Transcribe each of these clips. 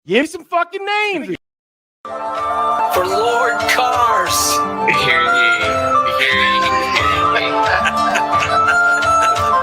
Give me some fucking names. For Lord Cars. Hear ye.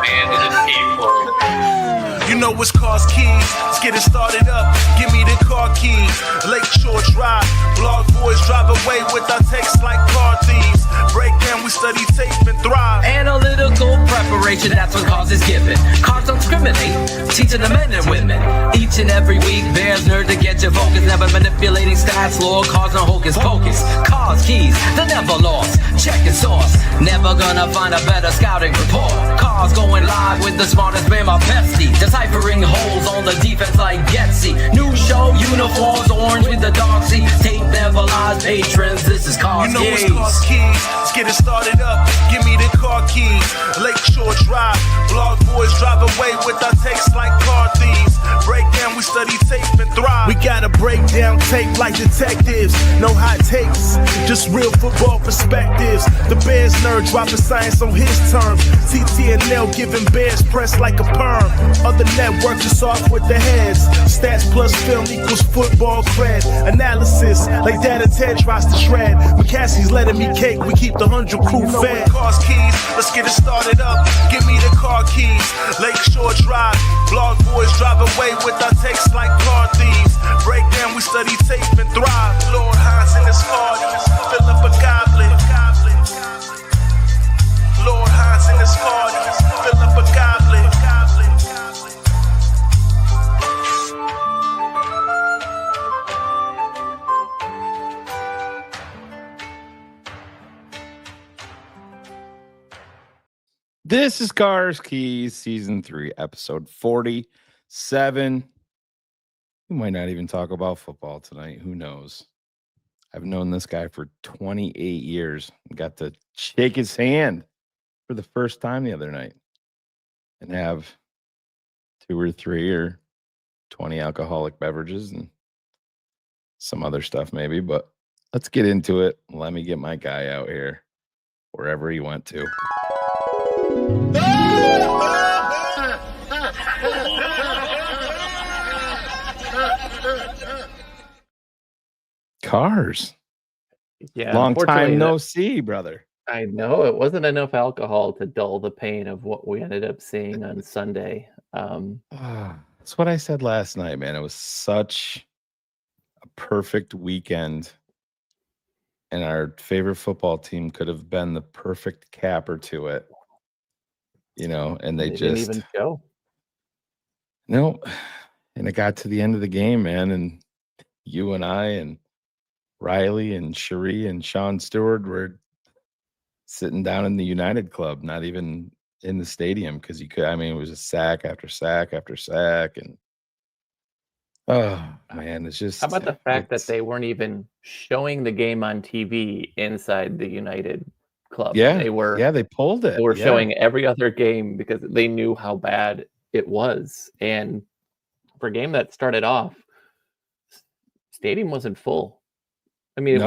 Man to the people. You know it's Cars Keys. Let's get it started up. Give me the car keys. Lakeshore Drive. Blog boys drive away with our texts like car thieves. Break down, we study tape and thrive. Analytical preparation, that's what Cars is given. Cars don't discriminate, teaching the men and women. Each and every week, there's nerd to get your focus. Never manipulating stats, lore, cars no hocus pocus. Cars keys, they're never lost. Checking source, never gonna find a better scouting report. Cars going live with the smartest man, my bestie. Deciphering holes on the defense like Getsy. New show, uniforms, orange with the dark sea. Tape never lies, patrons, this is Cars You know Keys. it's Cars Keys. Let's get it started up. Give me the car keys. Lakeshore Drive. Blog boys drive away with our texts like car thieves. Break down, we study tape and thrive. We gotta break down tape like detectives. No hot takes, just real football perspectives. The Bears nerd dropping science on his terms. TTNL giving Bears press like a perm. Other networks is off with the heads. Stats plus film equals football cred. Analysis like Data Ted tries to shred. McCaskey's letting me cake, we keep the 100 crew fed. Cars Keys, let's get it started up. Give me the car keys. Lakeshore Drive. Blog boys drive away with our texts like car thieves. Break down, we study tape and thrive. Lord Hines in his party. Fill up a goblet. Lord Hines in his party. Fill up a goblet. This is Cars Keys, Season 3, Episode 47. We might not even talk about football tonight. Who knows? I've known this guy for 28 years. Got to shake his hand for the first time the other night and have 2 or 3 or 20 alcoholic beverages and some other stuff maybe. But let's get into it. Let me get my guy out here wherever he went to. Cars. Yeah, Long time unfortunately, no see, brother. I know it wasn't enough alcohol to dull the pain of what we ended up seeing on Sunday. That's what I said last night, man. It was such a perfect weekend. And our favorite football team could have been the perfect capper to it. You know, and they didn't just even show. no. And it got to the end of the game, man. And you and I and Riley and Cherie and Sean Stewart were sitting down in the United Club, not even in the stadium, because you could. I mean, it was just sack after sack after sack, and oh man, it's just. How about the fact that they weren't even showing the game on TV inside the United Club? Yeah, they were. Yeah, they pulled it. They were showing every other game because they knew how bad it was, and for a game that started off, stadium wasn't full. I mean,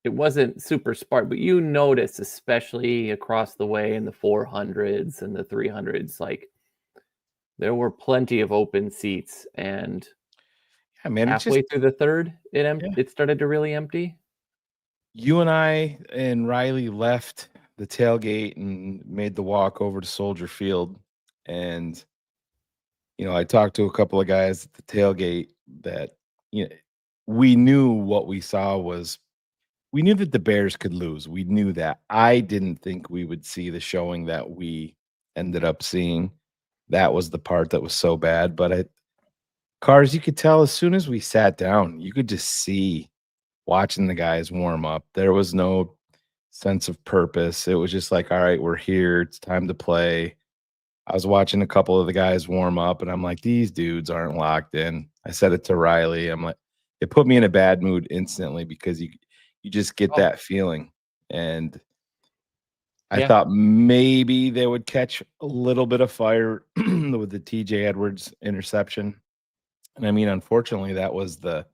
it wasn't super sparse, but you notice, especially across the way in the 400s and the 300s, like there were plenty of open seats. And yeah, man, halfway through the third, it started to really empty. You and I and Riley left the tailgate and made the walk over to Soldier Field, and you know, I talked to a couple of guys at the tailgate that we knew what we saw was. We knew that the Bears could lose. We knew that. I didn't think we would see the showing that we ended up seeing. That was the part that was so bad. But Cars, you could tell as soon as we sat down, you could just see watching the guys warm up. There was no sense of purpose. It was just like, all right, we're here. It's time to play. I was watching a couple of the guys warm up, and I'm like, these dudes aren't locked in. I said it to Riley. I'm like, it put me in a bad mood instantly because you just get that feeling. And I thought maybe they would catch a little bit of fire with the TJ Edwards interception. And I mean, unfortunately, that was the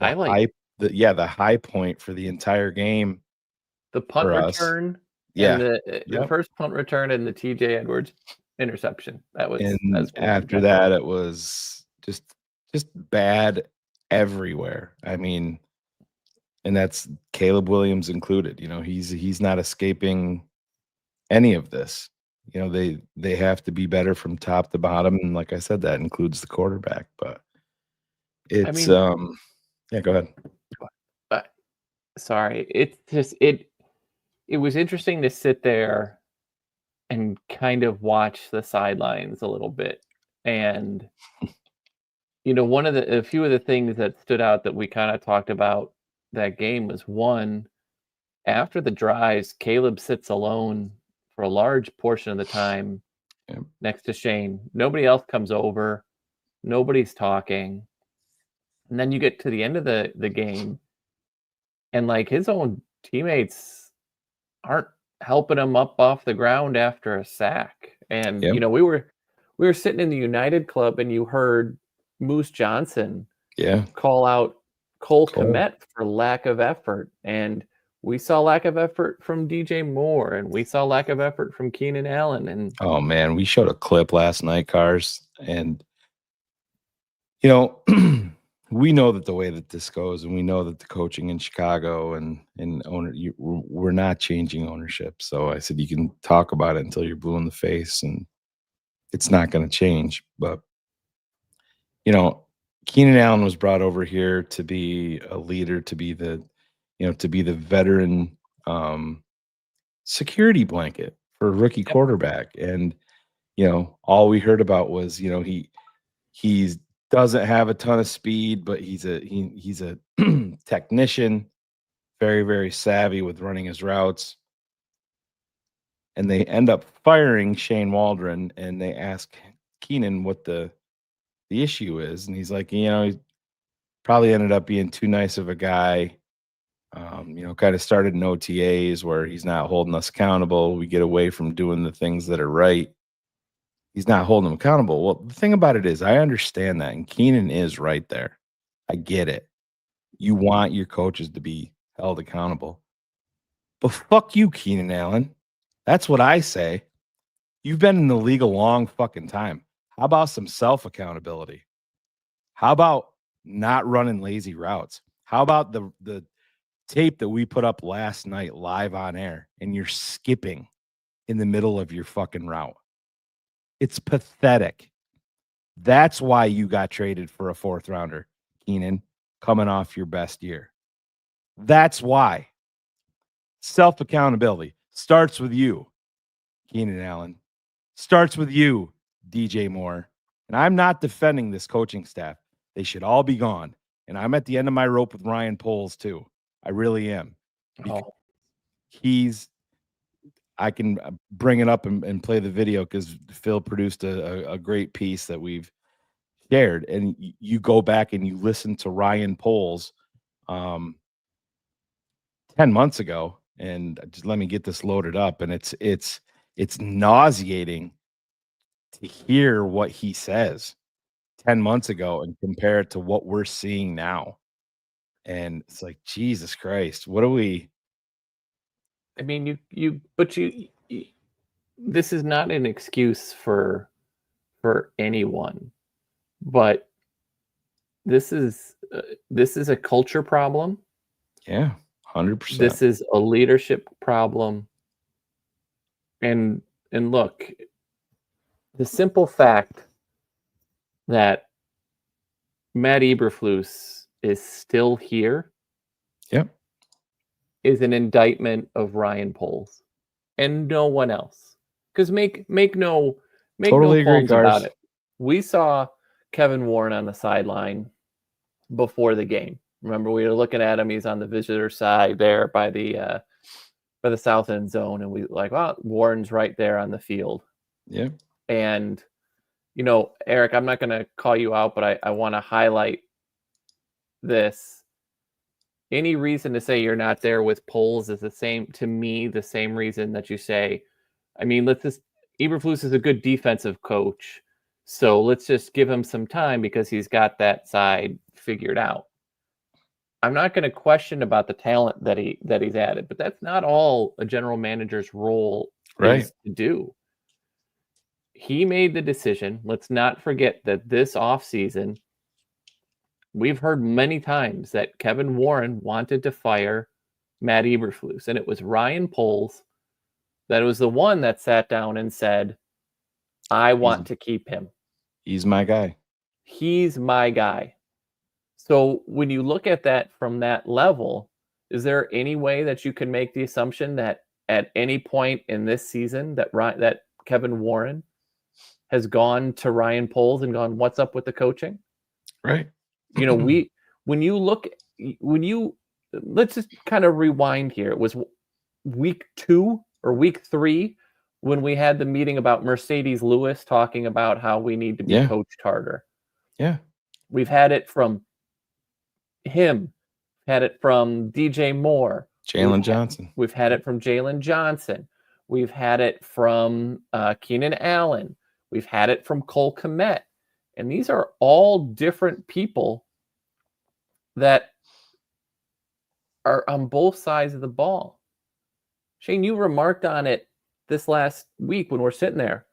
highlight. The high point for the entire game. The punt return and the first punt return and the TJ Edwards interception. And after that, it was just bad everywhere. I mean, and that's Caleb Williams included. You know, he's not escaping any of this. You know, they have to be better from top to bottom, and like I said, that includes the quarterback. But it's yeah, go ahead. Sorry, it's just it was interesting to sit there and kind of watch the sidelines a little bit. And you know, a few of the things that stood out that we kind of talked about that game was, one, after the drives, Caleb sits alone for a large portion of the time next to Shayne. Nobody else comes over. Nobody's talking. And then you get to the end of the game, and like his own teammates aren't helping him up off the ground after a sack. And you know, we were sitting in the United Club, and you heard Moose Johnson call out Cole Kmet for lack of effort. And we saw lack of effort from DJ Moore, and we saw lack of effort from Keenan Allen. And oh man, we showed a clip last night, Cars, and you know, we know that the way that this goes, and we know that the coaching in Chicago and we're not changing ownership. So I said, you can talk about it until you're blue in the face, and it's not going to change. But you know, Keenan Allen was brought over here to be a leader, to be the veteran security blanket for a rookie quarterback. And you know, all we heard about was, you know, he doesn't have a ton of speed, but he's a technician, very, very savvy with running his routes. And they end up firing Shane Waldron, and they ask Keenan what the issue is, and he's like, you know, he probably ended up being too nice of a guy. You know, kind of started in OTAs where he's not holding us accountable. We get away from doing the things that are right. He's not holding them accountable. Well, the thing about it is, I understand that, and Keenan is right there. I get it. You want your coaches to be held accountable. But fuck you, Keenan Allen. That's what I say. You've been in the league a long fucking time. How about some self-accountability? How about not running lazy routes? How about the tape that we put up last night live on air, and you're skipping in the middle of your fucking route? It's pathetic. That's why you got traded for a 4th rounder, Keenan, coming off your best year. That's why. Self-accountability starts with you, Keenan Allen. Starts with you, DJ Moore. And I'm not defending this coaching staff. They should all be gone. And I'm at the end of my rope with Ryan Poles too. I really am. I can bring it up and play the video because Phil produced a great piece that we've shared. And you go back and you listen to Ryan Poles 10 months ago, and just let me get this loaded up. And it's nauseating to hear what he says 10 months ago and compare it to what we're seeing now. And it's like, Jesus Christ, what are we? I mean, but this is not an excuse for anyone, but this is a culture problem. Yeah, 100%. This is a leadership problem. And look, the simple fact that Matt Eberflus is still here, is an indictment of Ryan Poles and no one else. Because make no qualms about it. We saw Kevin Warren on the sideline before the game. Remember, we were looking at him. He's on the visitor side there by the south end zone, and we like, well, Warren's right there on the field. Yeah. And Eric, I'm not going to call you out, but I want to highlight this. Any reason to say you're not there with Poles is the same reason that you say, I mean, Eberflus is a good defensive coach, so let's just give him some time because he's got that side figured out. I'm not going to question about the talent that he's added, but that's not all a general manager's role is to do. He made the decision. Let's not forget that this offseason, we've heard many times that Kevin Warren wanted to fire Matt Eberflus, and it was Ryan Poles that was the one that sat down and said, I want to keep him. He's my guy. He's my guy. So when you look at that from that level, is there any way that you can make the assumption that at any point in this season that Kevin Warren has gone to Ryan Poles and gone, what's up with the coaching? Right. Let's just kind of rewind here. It was week 2 or week 3 when we had the meeting about Mercedes Lewis talking about how we need to be coached harder. Yeah. We've had it from him, had it from DJ Moore. Jalen Johnson. We've had it from Jalen Johnson. We've had it from Keenan Allen. We've had it from Cole Kmet. And these are all different people that are on both sides of the ball. Shayne, you remarked on it this last week when we're sitting there.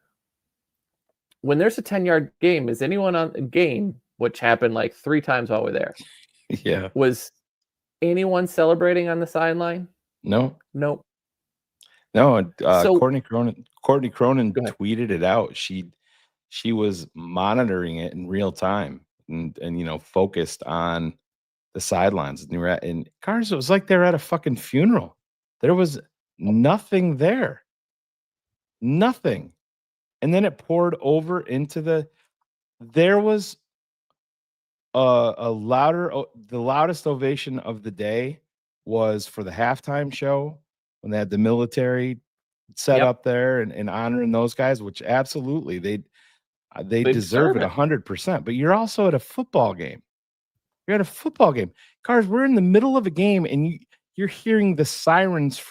When there's a 10-yard game, is anyone on the game, which happened like 3 times while we're there? Yeah. Was anyone celebrating on the sideline? No. Nope. No. Courtney Cronin tweeted it out. She was monitoring it in real time and focused on the sidelines. And Cars, it was like they're at a fucking funeral. There was nothing there. Nothing. And then it poured over into there was the loudest ovation of the day was for the halftime show when they had the military set up there and honoring those guys, which absolutely they deserve it 100%. But you're also at a football game. You're at a football game. Cars, we're in the middle of a game and you're hearing the sirens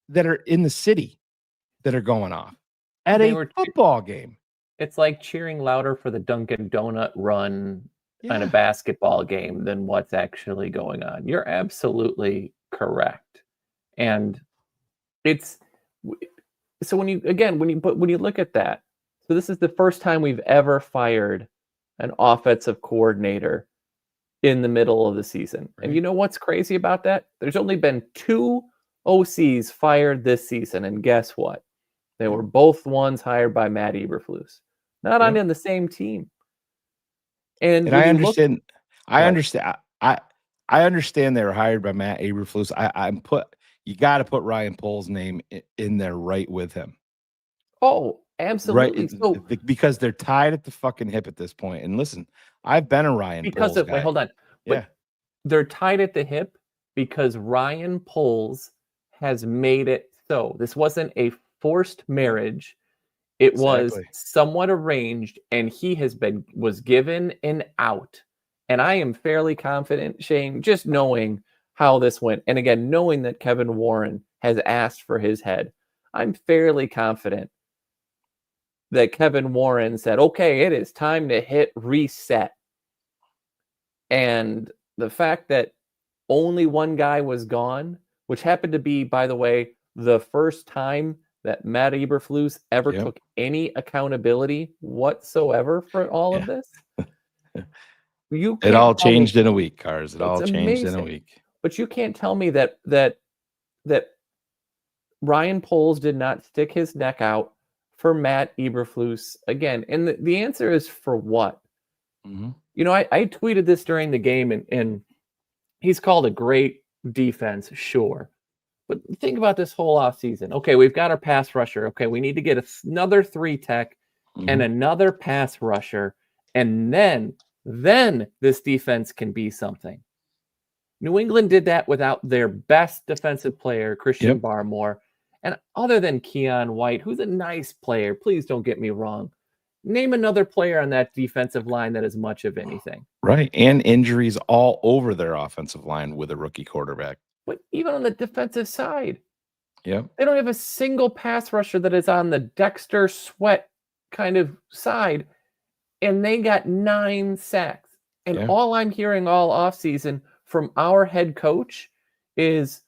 that are in the city that are going off at a football game. It's like cheering louder for the Dunkin' Donut run on a basketball game than what's actually going on. You're absolutely correct. And it's so when you look at that, so this is the first time we've ever fired an offensive coordinator in the middle of the season. Right. And you know what's crazy about that? There's only been 2 OCs fired this season, and guess what? They were both ones hired by Matt Eberflus, not on the same team. And I understand. I understand they were hired by Matt Eberflus. You got to put Ryan Poles' name in there right with him. Oh, absolutely. Right, so, because they're tied at the fucking hip at this point. And listen, I've been a Ryan Poles guy. Wait, hold on. But they're tied at the hip because Ryan Poles has made it so. This wasn't a forced marriage. It was somewhat arranged, and he was given an out. And I am fairly confident, Shayne, just knowing how this went, and again, knowing that Kevin Warren has asked for his head, I'm fairly confident that Kevin Warren said, okay, it is time to hit reset. And the fact that only one guy was gone, which happened to be, by the way, the first time that Matt Eberflus ever took any accountability whatsoever for all of this. It all changed in a week, Cars. It all changed in a week. But you can't tell me that Ryan Poles did not stick his neck out for Matt Eberflus again. And the answer is for what? Mm-hmm. I tweeted this during the game, and he's called a great defense, sure. But think about this whole offseason. Okay, we've got our pass rusher. Okay, we need to get another 3 tech and another pass rusher. And then then this defense can be something. New England did that without their best defensive player, Christian Barmore. And other than Keon White, who's a nice player, please don't get me wrong. Name another player on that defensive line that is much of anything. Right. And injuries all over their offensive line with a rookie quarterback. But even on the defensive side, they don't have a single pass rusher that is on the Dexter Sweat kind of side. And they got 9 sacks. And all I'm hearing all offseason from our head coach is,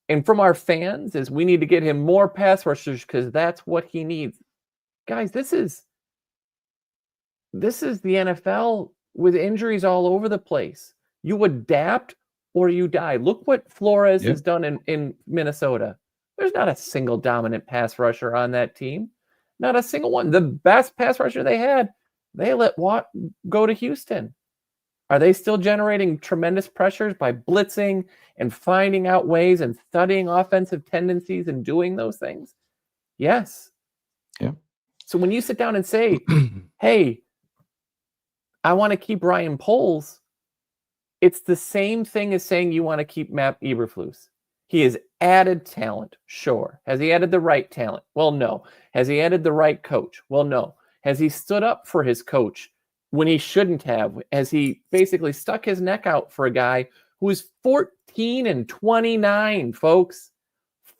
and from our fans, is we need to get him more pass rushers because that's what he needs. Guys, this is the NFL with injuries all over the place. You adapt or you die. Look what Flores has done in Minnesota. There's not a single dominant pass rusher on that team. Not a single one. The best pass rusher they had, they let Watt go to Houston. Are they still generating tremendous pressures by blitzing and finding out ways and studying offensive tendencies and doing those things? Yes. Yeah. So when you sit down and say, hey, I want to keep Ryan Poles, it's the same thing as saying you want to keep Matt Eberflus. He has added talent, sure. Has he added the right talent? Well, no. Has he added the right coach? Well, no. Has he stood up for his coach when he shouldn't have? Has he basically stuck his neck out for a guy who is 14-29, folks?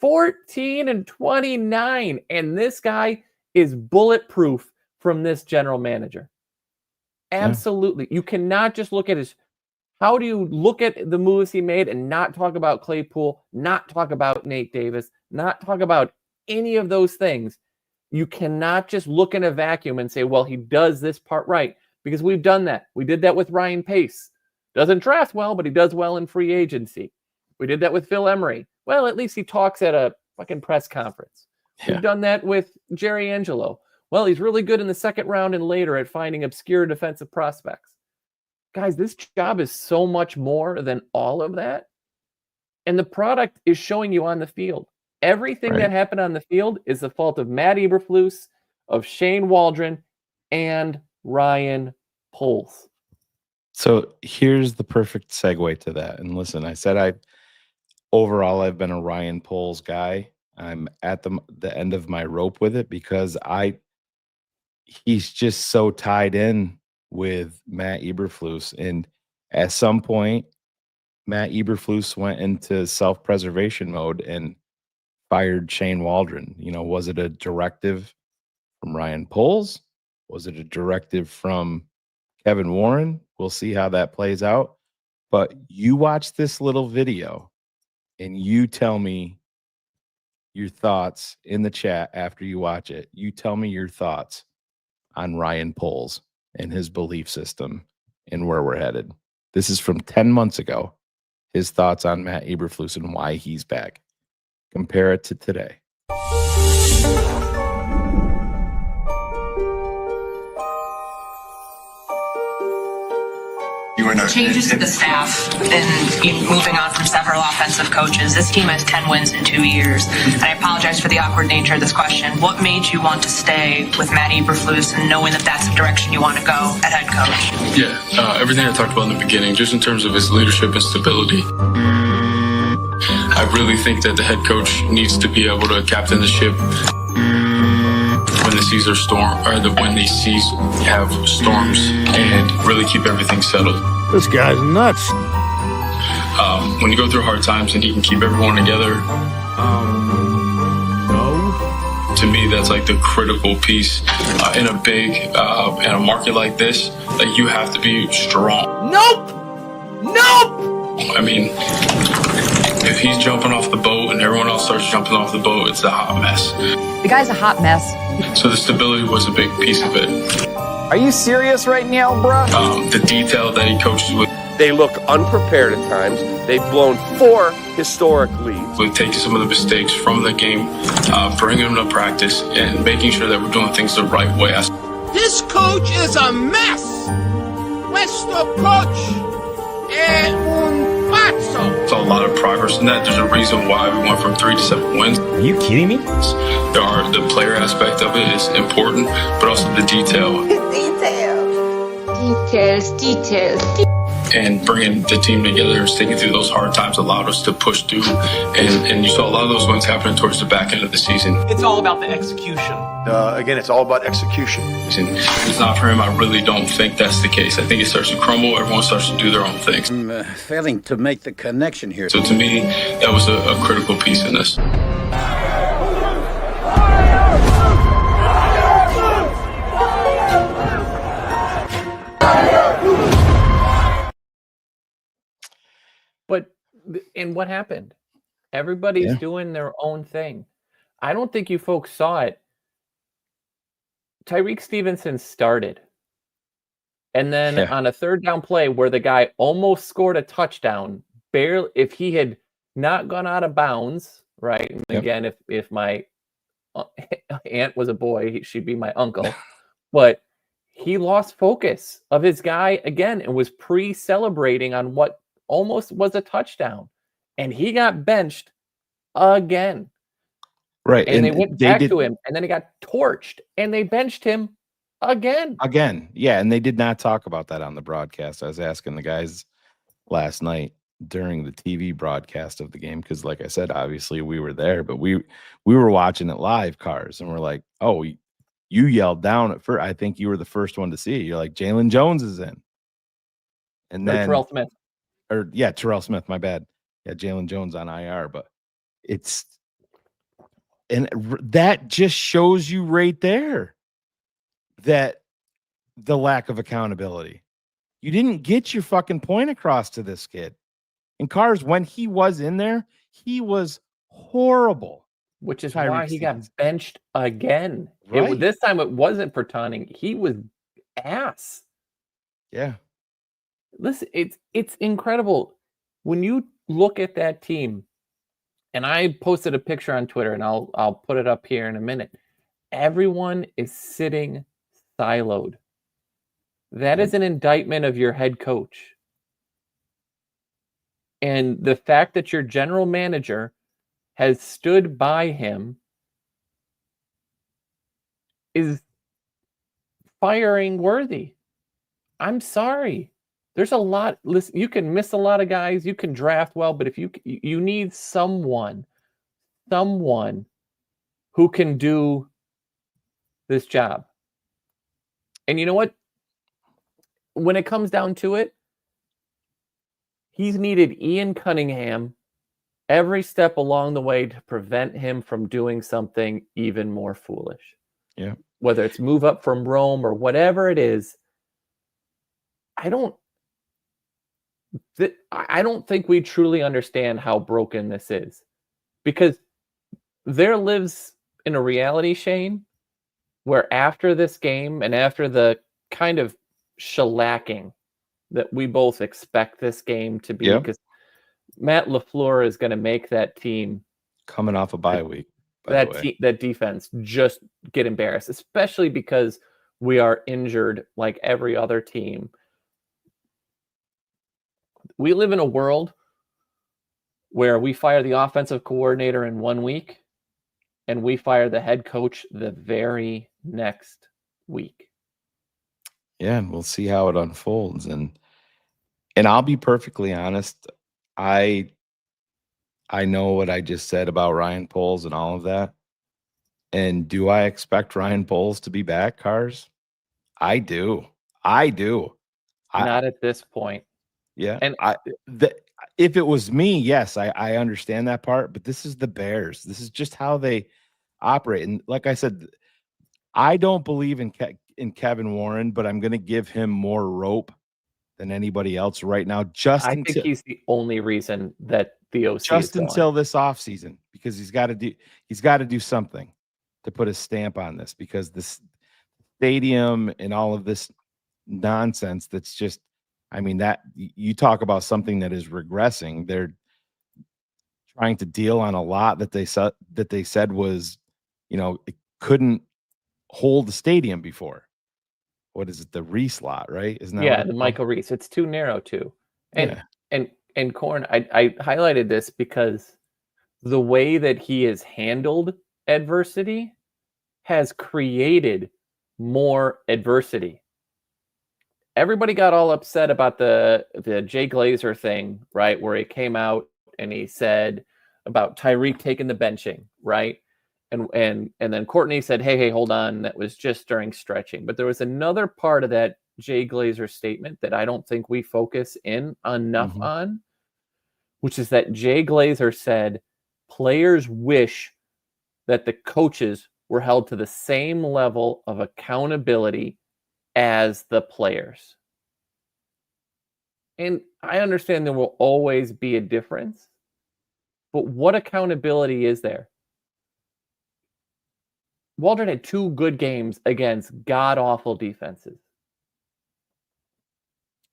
14-29. And this guy is bulletproof from this general manager. Absolutely. You cannot just look at his... How do you look at the moves he made and not talk about Claypool, not talk about Nate Davis, not talk about any of those things? You cannot just look in a vacuum and say, well, he does this part right, because we've done that. We did that with Ryan Pace. Doesn't draft well, but he does well in free agency. We did that with Phil Emery. Well, at least he talks at a fucking press conference. We've done that with Jerry Angelo. Well, he's really good in the second round and later at finding obscure defensive prospects. Guys, this job is so much more than all of that. And the product is showing you on the field. Everything that happened on the field is the fault of Matt Eberflus, of Shane Waldron, and Ryan Poles. So here's the perfect segue to that. And listen, I said overall I've been a Ryan Poles guy. I'm at the end of my rope with it because he's just so tied in with Matt Eberflus. And at some point, Matt Eberflus went into self-preservation mode and fired Shane Waldron. You know, was it a directive from Ryan Poles? Was it a directive from Kevin Warren? We'll see how that plays out. But you watch this little video and you tell me your thoughts in the chat after you watch it. You tell me your thoughts on Ryan Poles and his belief system and where we're headed. This is from 10 months ago. His thoughts on Matt Eberflus and why he's back. Compare it to today. Changes to the staff and moving on from several offensive coaches. This team has 10 wins in 2 years. And I apologize for the awkward nature of this question. What made you want to stay with Matt Eberflus and knowing that that's the direction you want to go at head coach? Yeah, everything I talked about in the beginning, just in terms of his leadership and stability. I really think that the head coach needs to be able to captain the ship when the seas are when these seas have storms, and really keep everything settled. This guy's nuts. When you go through hard times and he can keep everyone together, No. to me that's like the critical piece in a big in a market like this. Like, you have to be strong. Nope. I mean, if he's jumping off the boat and everyone else starts jumping off the boat, it's a hot mess. The guy's a hot mess. So the stability was a big piece of it. Are you serious right now, bro? The detail that he coaches with. They look unprepared at times. They've blown 4 historic leads. With taking some of the mistakes from the game, bringing them to practice, and making sure that we're doing things the right way. This coach is a mess. Questo coach è un pazzo. There's a lot of progress in that. There's a reason why we went from 3 to 7 wins. Are you kidding me? The player aspect of it is important, but also the detail. Detail. details. And bringing the team together, sticking through those hard times allowed us to push through. And you saw a lot of those wins happening towards the back end of the season. It's all about the execution. Again, it's all about execution. And if it's not for him, I really don't think that's the case. I think it starts to crumble. Everyone starts to do their own things. I'm failing to make the connection here. So to me, that was a critical piece in this. And what happened? Everybody's doing their own thing. I don't think you folks saw it. Tyreek Stevenson started. And then on a third down play where the guy almost scored a touchdown, barely, if he had not gone out of bounds, right? And again, if my aunt was a boy, she'd be my uncle. But he lost focus of his guy again and was pre-celebrating on what almost was a touchdown, and he got benched again. Right. And they went back to him, and then he got torched, and they benched him again. Yeah. And they did not talk about that on the broadcast. I was asking the guys last night during the TV broadcast of the game, because like I said, obviously we were there, but we were watching it live, Cars, and we're like, oh, you yelled down at first. I think you were the first one to see it. You're like, Jalen Jones is in. And then Terrell Smith. Terrell Smith, my bad. Yeah, Jalen Jones on IR, but that just shows you right there that the lack of accountability. You didn't get your fucking point across to this kid. And Cars, when he was in there, he was horrible. Which is why he got benched again. Right. This time it wasn't for taunting. He was ass. Yeah. Listen, it's incredible when you look at that team. And I posted a picture on Twitter, and I'll put it up here in a minute. Everyone is sitting siloed. That is an indictment of your head coach. And the fact that your general manager has stood by him is firing worthy. I'm sorry. There's a lot. Listen, you can miss a lot of guys. You can draft well, but if you need someone who can do this job. And you know what? When it comes down to it, he's needed Ian Cunningham every step along the way to prevent him from doing something even more foolish. Yeah. Whether it's move up from Rome or whatever it is, I don't think we truly understand how broken this is, because there lives in a reality, Shayne, where after this game and after the kind of shellacking that we both expect this game to be, because Matt LaFleur is going to make that team coming off a bye week. That defense just get embarrassed, especially because we are injured like every other team. We live in a world where we fire the offensive coordinator in 1 week and we fire the head coach the very next week. Yeah, and we'll see how it unfolds. And I'll be perfectly honest, I know what I just said about Ryan Poles and all of that. And do I expect Ryan Poles to be back, Cars? I do. Not at this point. Yeah. And if it was me, yes, I understand that part, but this is the Bears. This is just how they operate. And like I said, I don't believe in Kevin Warren, but I'm going to give him more rope than anybody else right now. I think he's the only reason that the OC just until this offseason, because he's got to do something to put a stamp on this, because this stadium and all of this nonsense that's just, I mean, that you talk about something that is regressing. They're trying to deal on a lot that they said was, it couldn't hold the stadium before. What is it? The Reese lot, right? Isn't that the Michael Reese? It's too narrow too. And Corn, I highlighted this because the way that he has handled adversity has created more adversity. everybody got all upset about the Jay Glazer thing, right? Where he came out and he said about Tyreek taking the benching, right? And then Courtney said, hey, hold on, that was just during stretching. But there was another part of that Jay Glazer statement that I don't think we focus in enough on, which is that Jay Glazer said players wish that the coaches were held to the same level of accountability as the players. And I understand there will always be a difference, but what accountability is there? Waldron had 2 good games against god-awful defenses.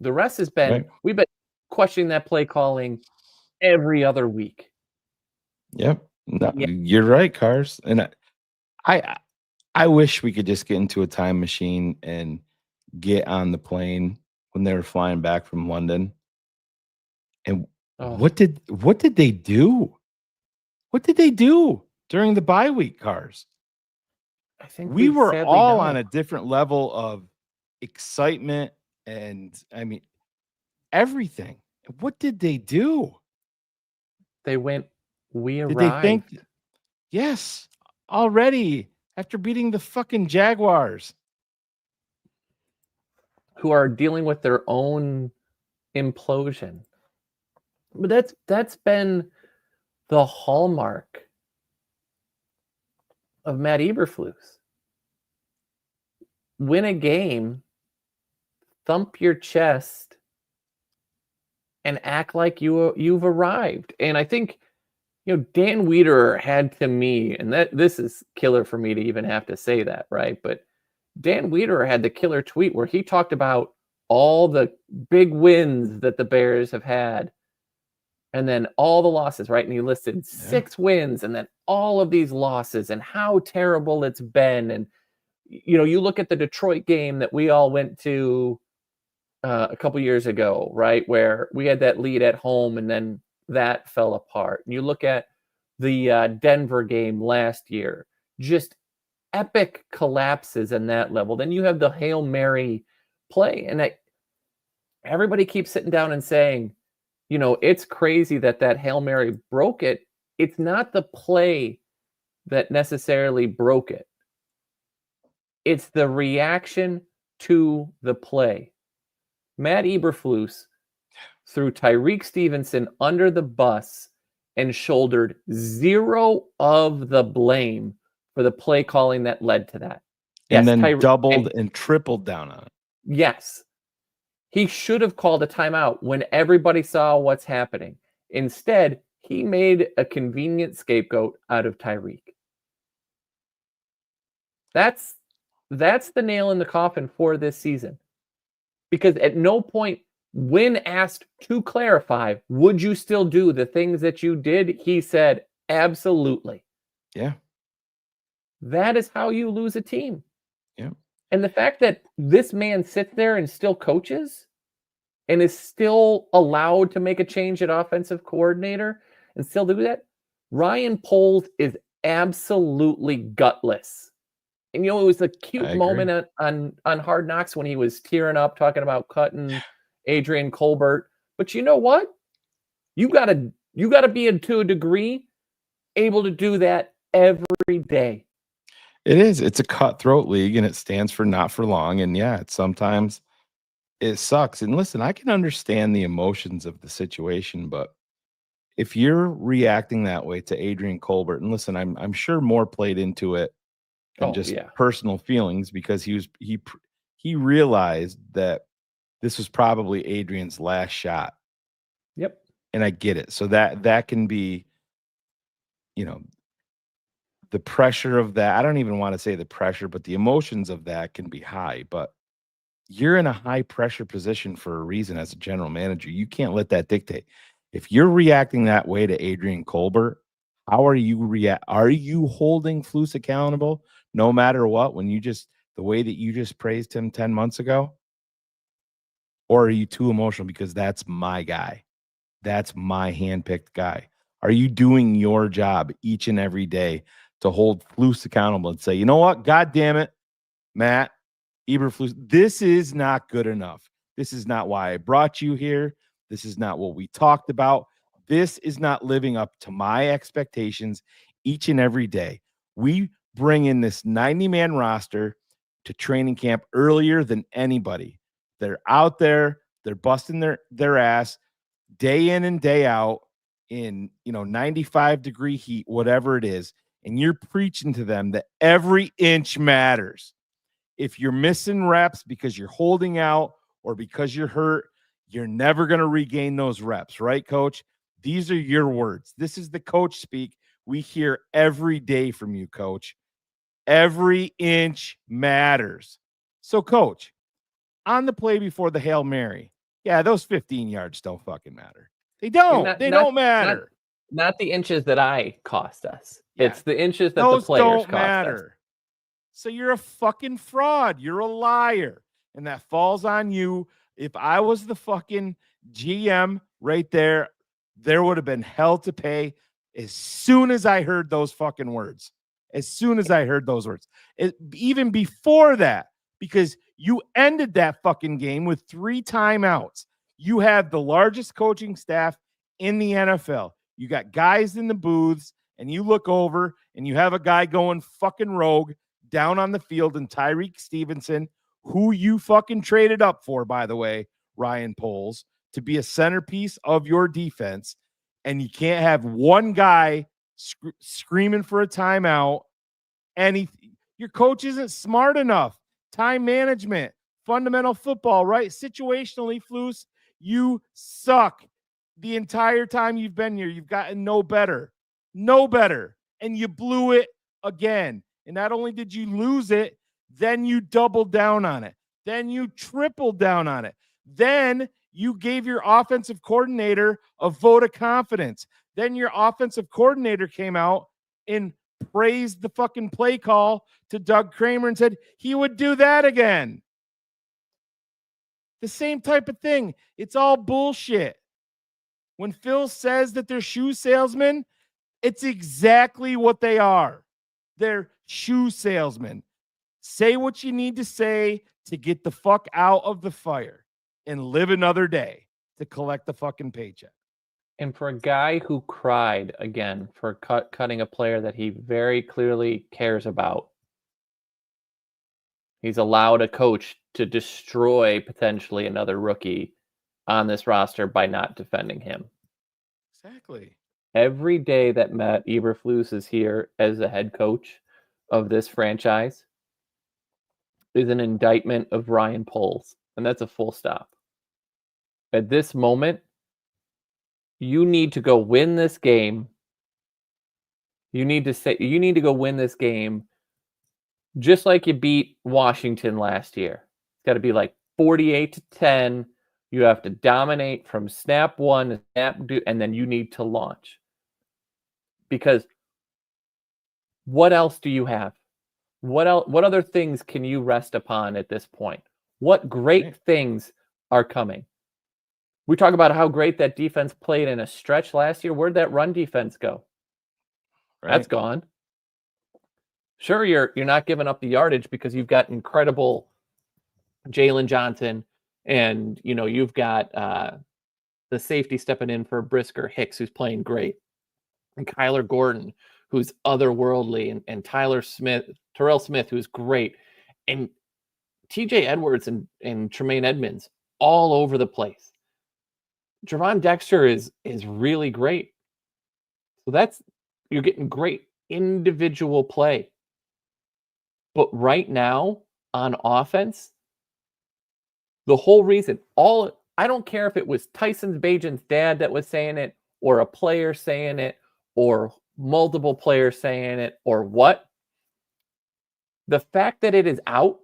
The rest has been, we've been questioning that play calling every other week. Yep. No, you're right, Cars. And I wish we could just get into a time machine and get on the plane when they were flying back from London. And what did they do? What did they do during the bye week, Cars? I think we were all on a different level of excitement and everything. What did they do? They went, we arrived. Did they think? Yes, already after beating the fucking Jaguars, who are dealing with their own implosion. But that's been the hallmark of Matt Eberflus. Win a game, thump your chest, and act like you've arrived. And I think, Dan Wiederer had to me, and this is killer for me to even have to say that, right? But Dan Wiederer had the killer tweet where he talked about all the big wins that the Bears have had, and then all the losses, right? And he listed 6 wins, and then all of these losses, and how terrible it's been. And you look at the Detroit game that we all went to a couple years ago, right, where we had that lead at home, and then that fell apart. And you look at the Denver game last year, just epic collapses in that level. Then you have the Hail Mary play, and everybody keeps sitting down and saying, it's crazy that Hail Mary broke it. It's not the play that necessarily broke it. It's the reaction to the play. Matt Eberflus threw Tyreek Stevenson under the bus and shouldered 0 of the blame for the play calling that led to that. And then doubled and tripled down on it. Yes. He should have called a timeout when everybody saw what's happening. Instead, he made a convenient scapegoat out of Tyreek. That's the nail in the coffin for this season. Because at no point, when asked to clarify, would you still do the things that you did? He said, absolutely. Yeah. That is how you lose a team. Yeah. And the fact that this man sits there and still coaches and is still allowed to make a change at offensive coordinator and still do that, Ryan Poles is absolutely gutless. And it was a cute moment on Hard Knocks when he was tearing up talking about cutting Adrian Colbert. But you know what? You gotta be, to a degree, able to do that every day. It is. It's a cutthroat league, and it stands for not for long. And yeah, sometimes it sucks. And listen, I can understand the emotions of the situation, but if you're reacting that way to Adrian Colbert, and listen, I'm sure more played into it than personal feelings, because he realized that this was probably Adrian's last shot. Yep. And I get it. So that can be, the pressure of that. I don't even want to say the pressure, but the emotions of that can be high. But you're in a high pressure position for a reason as a general manager. You can't let that dictate. If you're reacting that way to Adrian Colbert, how are you Are you holding Flus accountable no matter what, when the way that you just praised him 10 months ago? Or are you too emotional because that's my guy? That's my handpicked guy. Are you doing your job each and every day to hold Flus accountable and say, you know what? God damn it, Matt Eberflus, this is not good enough. This is not why I brought you here. This is not what we talked about. This is not living up to my expectations each and every day. We bring in this 90-man roster to training camp earlier than anybody. They're out there, they're busting their ass day in and day out in 95-degree heat, whatever it is, and you're preaching to them that every inch matters. If you're missing reps because you're holding out or because you're hurt, you're never going to regain those reps, right, coach? These are your words. This is the coach speak we hear every day from you, coach. Every inch matters. So, coach, on the play before the Hail Mary, yeah, those 15 yards don't fucking matter. They don't. They don't matter. Not the inches that I cost us. Yeah. It's the inches that those the players don't cost matter. us. So you're a fucking fraud. You're a liar. And that falls on you. If I was the fucking GM right there, there would have been hell to pay as soon as I heard those fucking words. As soon as I heard those words. Even before that, because you ended that fucking game with 3 timeouts. You have the largest coaching staff in the NFL. You got guys in the booths, and you look over, and you have a guy going fucking rogue down on the field, and Tyreek Stevenson, who you fucking traded up for, by the way, Ryan Poles, to be a centerpiece of your defense, and you can't have one guy screaming for a timeout. Your coach isn't smart enough. Time management, fundamental football, right? Situationally, Flus, you suck. The entire time you've been here, you've gotten no better. And you blew it again. And not only did you lose it, then you doubled down on it. Then you tripled down on it. Then you gave your offensive coordinator a vote of confidence. Then your offensive coordinator came out and praised the fucking play call to Doug Kramer and said he would do that again. The same type of thing. It's all bullshit. When Phil says that they're shoe salesmen, it's exactly what they are. They're shoe salesmen. Say what you need to say to get the fuck out of the fire and live another day to collect the fucking paycheck. And for a guy who cried again for cutting a player that he very clearly cares about, he's allowed a coach to destroy potentially another rookie on this roster by not defending him. Exactly. Every day that Matt Eberflus is here as the head coach of this franchise is an indictment of Ryan Poles, and that's a full stop. At this moment, you need to go win this game. You need to go win this game just like you beat Washington last year. It's got to be like 48-10. You have to dominate from snap one to snap two, and then you need to launch. Because what else do you have? What other things can you rest upon at this point? What great things are coming? We talk about how great that defense played in a stretch last year. Where'd that run defense go? Right. That's gone. Sure, you're not giving up the yardage because you've got incredible Jalen Johnson, and you've got the safety stepping in for Brisker Hicks, who's playing great, and Kyler Gordon, who's otherworldly, and Terrell Smith, who's great, and TJ Edwards and Tremaine Edmonds all over the place. Javon Dexter is really great. So you're getting great individual play. But right now on offense, the whole reason, I don't care if it was Tyson Bagent's dad that was saying it, or a player saying it, or multiple players saying it, or what. The fact that it is out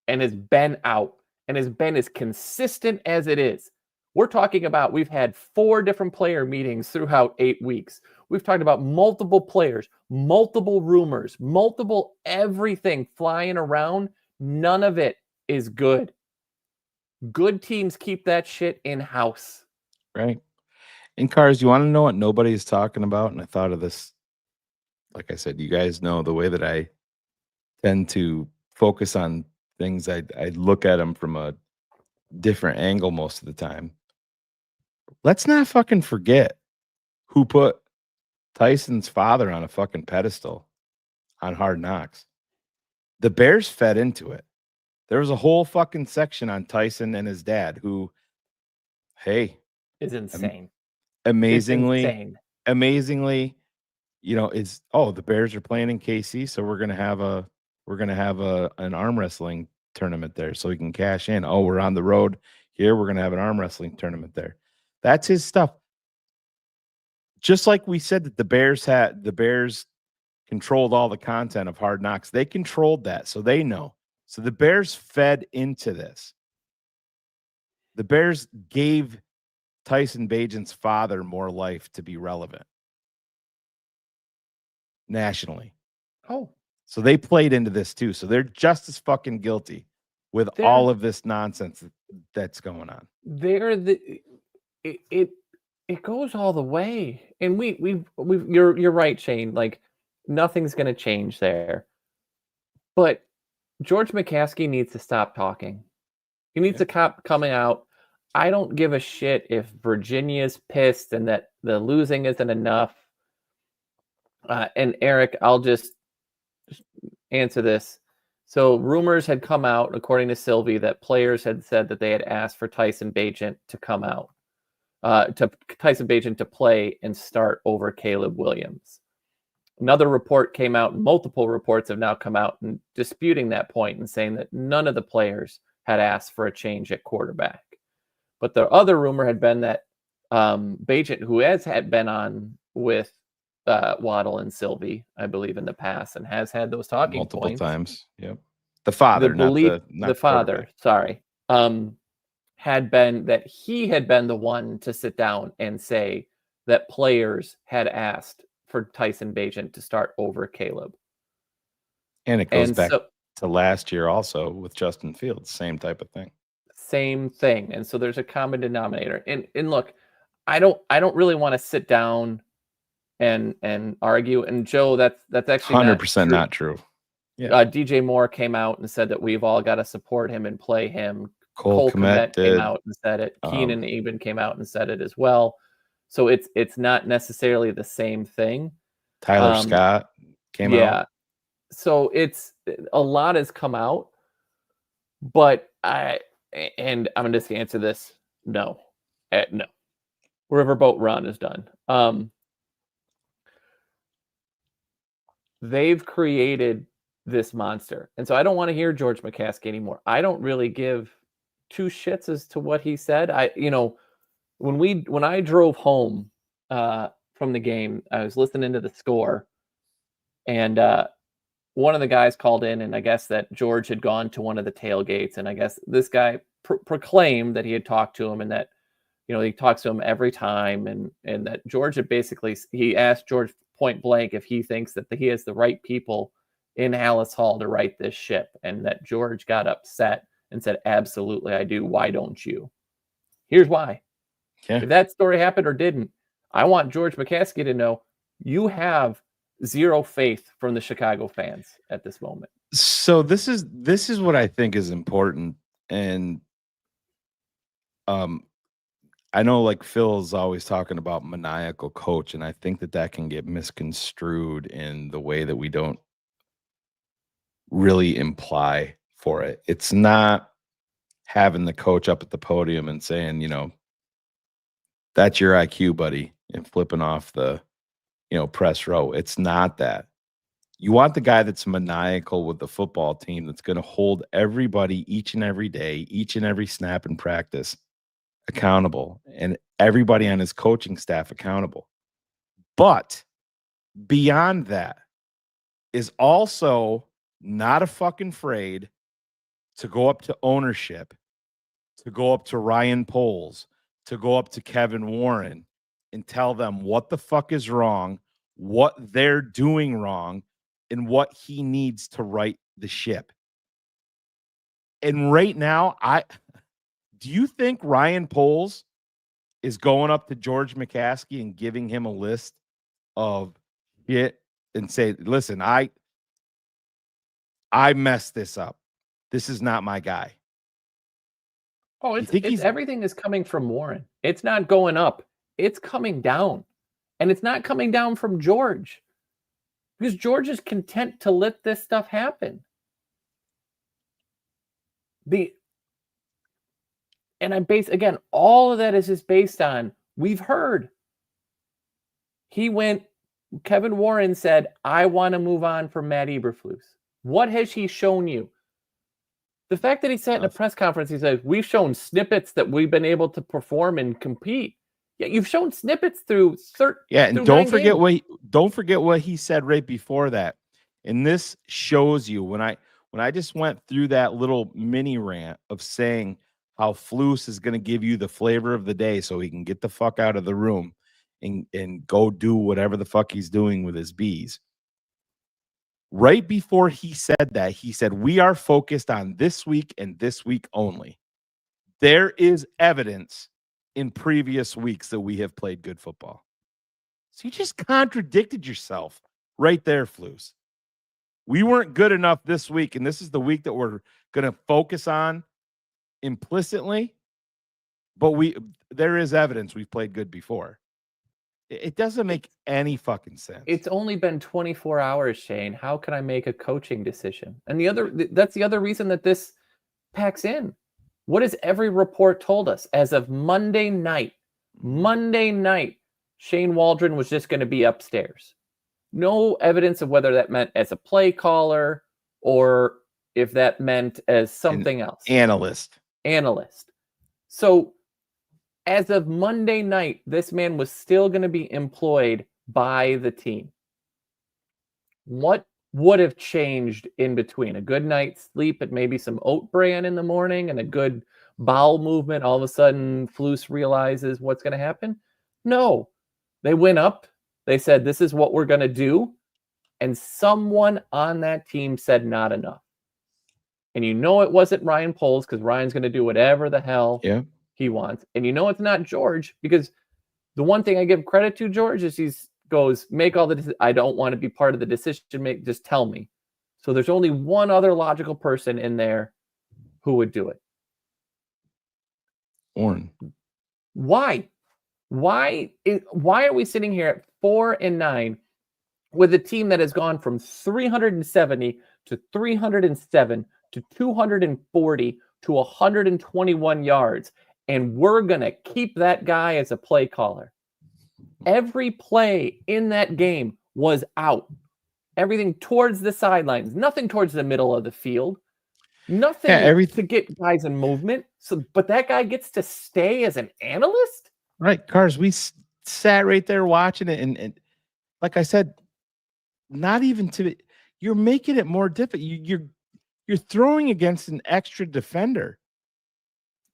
and has been out and has been as consistent as it is. We're talking about, we've had 4 different player meetings throughout 8 weeks. We've talked about multiple players, multiple rumors, multiple everything flying around. None of it is good. Good teams keep that shit in-house. Right. And Cars, you want to know what nobody's talking about? And I thought of this. Like I said, you guys know the way that I tend to focus on things. I look at them from a different angle most of the time. Let's not fucking forget who put Tyson's father on a fucking pedestal on Hard Knocks. The Bears fed into it. There was a whole fucking section on Tyson and his dad who, hey, is insane. Amazingly, is the Bears are playing in KC, so we're gonna have an arm wrestling tournament there, so we can cash in. Oh, we're on the road here. We're gonna have an arm wrestling tournament there. That's his stuff. Just like we said that the Bears controlled all the content of Hard Knocks. They controlled that, so they know. So the Bears fed into this. The Bears gave Tyson Bagent's father more life to be relevant nationally. Oh. So they played into this too. So they're just as fucking guilty with all of this nonsense that's going on. It goes all the way. And you're right, Shayne. Like, nothing's going to change there. But George McCaskey needs to stop talking. He needs to stop coming out. I don't give a shit if Virginia's pissed and that the losing isn't enough. And Eric, I'll just answer this. So rumors had come out, according to Sylvie, that players had said that they had asked for Tyson Bagent to come out, Tyson Bagent to play and start over Caleb Williams. Another report came out. Multiple reports have now come out and disputing that point and saying that none of the players had asked for a change at quarterback. But the other rumor had been that Bagent, who had been on with Waddle and Sylvie, I believe, in the past, and has had those talking multiple points. Times. Yep. The father, not the father. Sorry, had been that he had been the one to sit down and say that players had asked for Tyson Bagent to start over Caleb. And it goes back to last year also with Justin Fields, same type of thing. Same thing. And so there's a common denominator. And look, I don't really want to sit down and argue. And Joe, that's actually 100% not true. Yeah. DJ Moore came out and said that we've all got to support him and play him. Cole Kmet came out and said it. Keenan even came out and said it as well. So it's not necessarily the same thing. Tyler Scott came out. Yeah. So it's a lot has come out, but I'm just going to answer this. No. No. Riverboat Run is done. They've created this monster. And so I don't want to hear George McCaskey anymore. I don't really give two shits as to what he said. When I drove home from the game, I was listening to the score, and one of the guys called in, and I guess that George had gone to one of the tailgates, and I guess this guy proclaimed that he had talked to him, and that he talks to him every time, and that George had he asked George point blank if he thinks that he has the right people in Hallis Hall to right this ship, and that George got upset and said, "Absolutely, I do. Why don't you?" Here's why. Yeah. If that story happened or didn't, I want George McCaskey to know you have zero faith from the Chicago fans at this moment. So this is what I think is important, and I know like Phil's always talking about maniacal coach, and I think that can get misconstrued in the way that we don't really imply for it. It's not having the coach up at the podium and saying, that's your IQ, buddy, and flipping off the, press row. It's not that. You want the guy that's maniacal with the football team that's going to hold everybody each and every day, each and every snap in practice accountable, and everybody on his coaching staff accountable. But beyond that is also not fucking afraid to go up to ownership, to go up to Ryan Poles, to go up to Kevin Warren and tell them what the fuck is wrong, what they're doing wrong, and what he needs to right the ship. And right now, do you think Ryan Poles is going up to George McCaskey and giving him a list of shit and say, listen, I messed this up. This is not my guy. Oh, it's everything is coming from Warren. It's not going up. It's coming down. And it's not coming down from George. Because George is content to let this stuff happen. And I'm again, all of that is just based on, we've heard. Kevin Warren said, I want to move on from Matt Eberflus. What has he shown you? The fact that he sat in a press conference, he said, we've shown snippets that we've been able to perform and compete. Yeah, you've shown snippets through and don't forget what he said right before that. And this shows you when I just went through that little mini rant of saying how Flus is going to give you the flavor of the day so he can get the fuck out of the room and go do whatever the fuck he's doing with his bees. Right before he said that, he said, we are focused on this week and this week only. There is evidence in previous weeks that we have played good football. So you just contradicted yourself right there, Flus. We weren't good enough this week, and this is the week that we're going to focus on implicitly, but there is evidence we've played good before. It doesn't make any fucking sense. It's only been 24 hours, Shane. How can I make a coaching decision? And that's the other reason that this packs in. What has every report told us? As of Monday night, Shane Waldron was just going to be upstairs. No evidence of whether that meant as a play caller or if that meant as something else. Analyst. So as of Monday night, this man was still going to be employed by the team. What would have changed in between? A good night's sleep and maybe some oat bran in the morning and a good bowel movement. All of a sudden, Flus realizes what's going to happen? No. They went up. They said, this is what we're going to do. And someone on that team said not enough. And you know it wasn't Ryan Poles because Ryan's going to do whatever the hell he wants. And you know it's not George because the one thing I give credit to George is he goes, make all the I don't want to be part of the decision make, just tell me. So there's only one other logical person in there who would do it. Warren. Why are we sitting here at 4-9 with a team that has gone from 370 to 307 to 240 to 121 yards, and we're going to keep that guy as a play caller? Every play in that game was out. Everything towards the sidelines, nothing towards the middle of the field, nothing to get guys in movement. But that guy gets to stay as an analyst? Right, Cars, we sat right there watching it, and like I said, not even you're making it more difficult. You're throwing against an extra defender.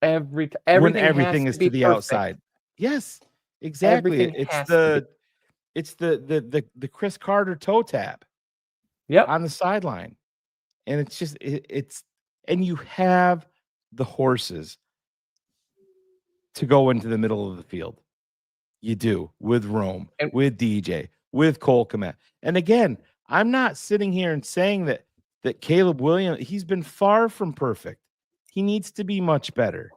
Everything is to the outside. Yes, exactly. It's the Chris Carter toe tap. On the sideline, and it's just and you have the horses to go into the middle of the field. You do with Rome, with DJ, with Cole Kmet. And again, I'm not sitting here and saying that Caleb Williams, he's been far from perfect. He needs to be much better.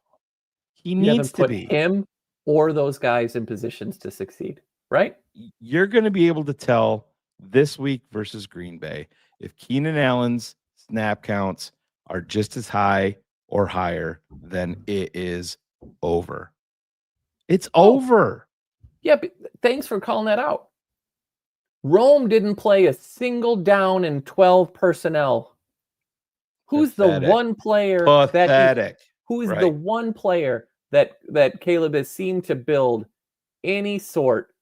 He needs to be. Him or those guys in positions to succeed, right? You're going to be able to tell this week versus Green Bay if Keenan Allen's snap counts are just as high or higher, then it is over. It's over. Yeah, but thanks for calling that out. Rome didn't play a single down in 12 personnel. Who's the one player the one player that Caleb has seemed to build any sort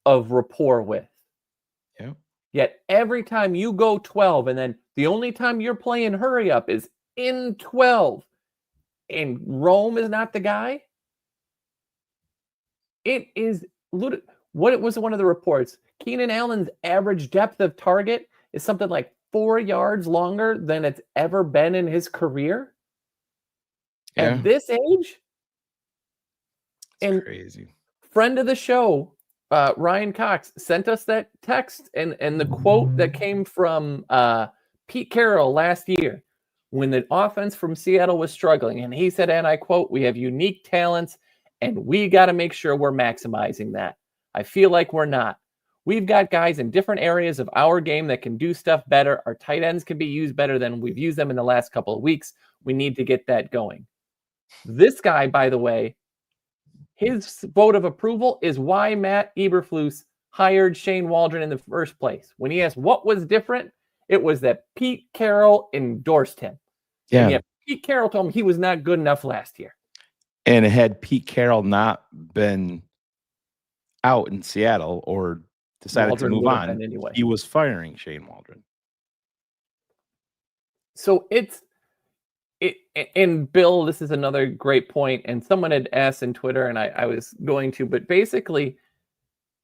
of rapport with? Yeah. Yet every time you go 12, and then the only time you're playing hurry up is in 12, and Rome is not the guy. It is what was one of the reports? Keenan Allen's average depth of target is something like 4 yards longer than it's ever been in his career. At this age? It's crazy. Friend of the show, Ryan Cox, sent us that text and the quote that came from Pete Carroll last year. when the offense from Seattle was struggling, and he said, and I quote, "We have unique talents, and we got to make sure we're maximizing that. I feel like we're not. We've got guys in different areas of our game that can do stuff better. Our tight ends can be used better than we've used them in the last couple of weeks. We need to get that going." This guy, by the way, his vote of approval is why Matt Eberflus hired Shayne Waldron in the first place. When he asked what was different, it was that Pete Carroll endorsed him. Yeah. And yet Pete Carroll told him he was not good enough last year. And had Pete Carroll not been out in Seattle or decided Waldron to move would have on, been anyway. he was firing Shayne Waldron. So and Bill, this is another great point, and someone had asked in Twitter, and I was going to, but basically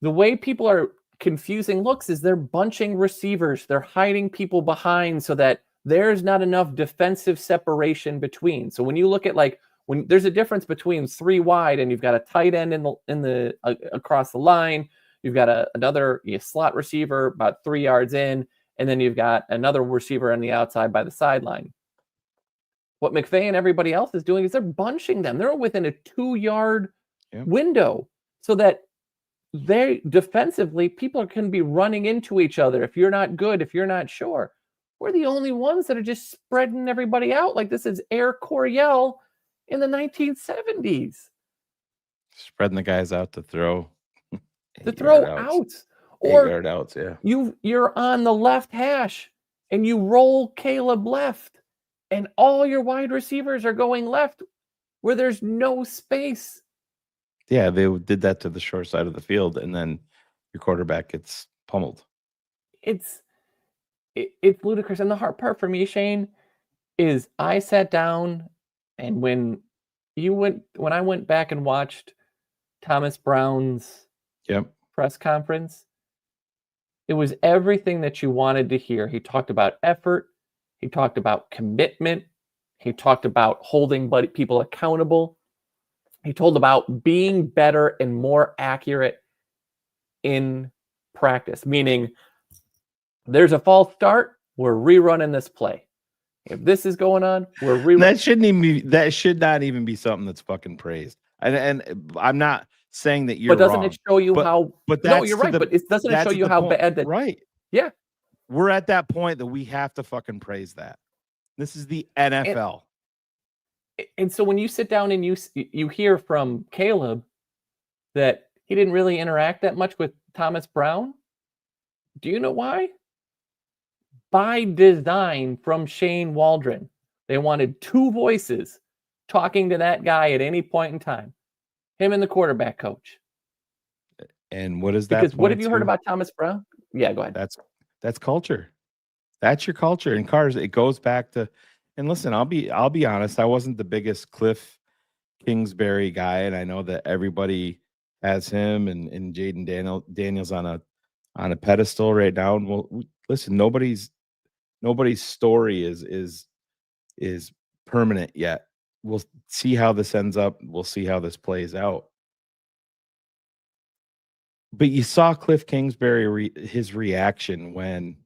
the way people are confusing looks is they're bunching receivers. They're hiding people behind so that there's not enough defensive separation between. So when you look at when there's a difference between 3 wide and you've got a tight end in the across the line, you've got another slot receiver about 3 yards in, and then you've got another receiver on the outside by the sideline. What McVay and everybody else is doing is they're bunching them. They're within a 2-yard window so that they defensively, people can be running into each other. If you're not good, if you're not sure, we're the only ones that are just spreading everybody out like this is Air Coryell in the 1970s. Spreading the guys out to throw. To throw outs. Or 8-yard outs, yeah. You're on the left hash and you roll Caleb left. And all your wide receivers are going left where there's no space. Yeah, they did that to the short side of the field, and then your quarterback gets pummeled. It's ludicrous. And the hard part for me, Shayne, is I sat down, and when I went back and watched Thomas Brown's press conference, it was everything that you wanted to hear. He talked about effort. He talked about commitment. He talked about holding people accountable. He told about being better and more accurate in practice, meaning there's a false start, we're rerunning this play. If this is going on, we're rerunning. That should not even be something that's fucking praised. And I'm not saying that you're wrong. But doesn't wrong, it show you how? But no, you're right. But doesn't it show you how bad that? Right. Yeah. We're at that point that we have to fucking praise that. This is the NFL. And so when you sit down and you hear from Caleb that he didn't really interact that much with Thomas Brown, do you know why? By design from Shayne Waldron. They wanted 2 voices talking to that guy at any point in time. Him and the quarterback coach. And what is that? Because what have you heard about Thomas Brown? Yeah, go ahead. That's culture. That's your culture. In Cars, it goes back to, and listen, I'll be honest, I wasn't the biggest Cliff Kingsbury guy, and I know that everybody has him and Jaden Daniels on a pedestal right now. And listen, nobody's story is permanent yet. We'll see how this ends up. We'll see how this plays out. But you saw Cliff Kingsbury, his reaction when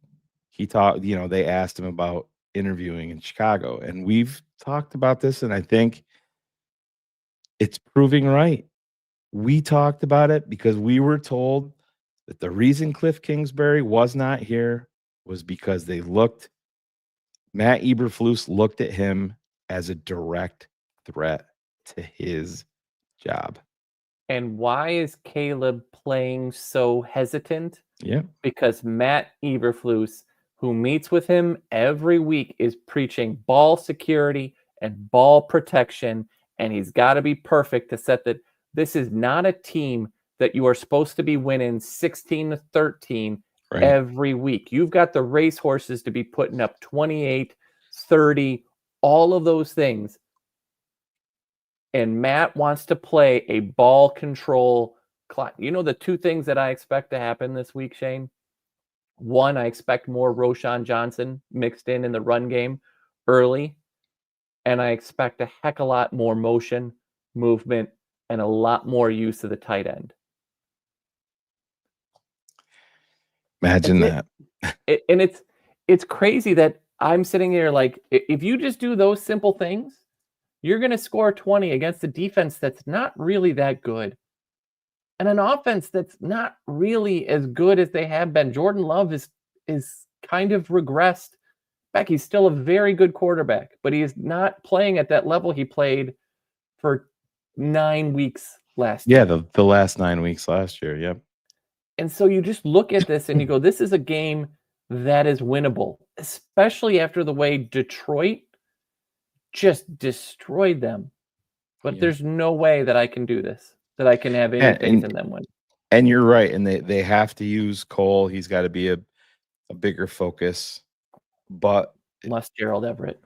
he talked, they asked him about interviewing in Chicago. And we've talked about this, and I think it's proving right. We talked about it because we were told that the reason Cliff Kingsbury was not here was because Matt Eberflus looked at him as a direct threat to his job. And why is Caleb playing so hesitant? Yeah. Because Matt Eberflus, who meets with him every week, is preaching ball security and ball protection, and he's got to be perfect to set that. This is not a team that you are supposed to be winning 16-13 every week. You've got the racehorses to be putting up 28, 30, all of those things. And Matt wants to play a ball control. The 2 things that I expect to happen this week, Shayne? 1, I expect more Roschon Johnson mixed in the run game early. And I expect a heck of a lot more motion, movement, and a lot more use of the tight end. Imagine that. And it's crazy that I'm sitting here like, if you just do those simple things, you're going to score 20 against a defense that's not really that good. And an offense that's not really as good as they have been. Jordan Love is kind of regressed. Back, he's still a very good quarterback, but he is not playing at that level he played for 9 weeks last year. Yeah, the last 9 weeks last year. Yep. And so you just look at this and you go, this is a game that is winnable, especially after the way Detroit just destroyed them. But there's no way that I can do this, that I can have any faith in them win. And you're right. And they have to use Cole. He's got to be a bigger focus. But unless Gerald Everett.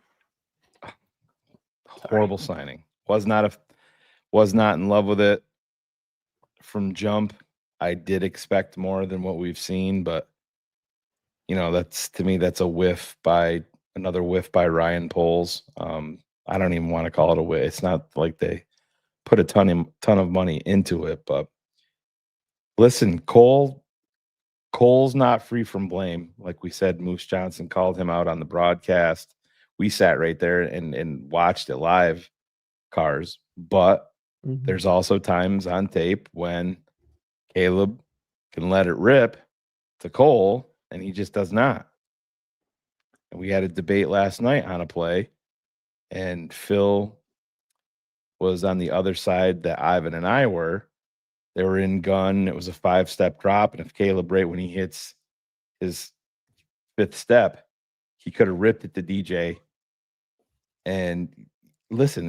Horrible signing. Was not in love with it from jump. I did expect more than what we've seen, but that's, to me, that's another whiff by Ryan Poles. I don't even want to call it a whiff. It's not like they put a ton of money into it, but listen, Cole's not free from blame. Like we said, Moose Johnson called him out on the broadcast. We sat right there and watched it live, Cars. But there's also times on tape when Caleb can let it rip to Cole, and he just does not. And we had a debate last night on a play, and Phil was on the other side that Ivan and I were. They were in gun. It was a 5-step drop, and if Caleb, right when he hits his 5th step, he could have ripped it to DJ. And listen,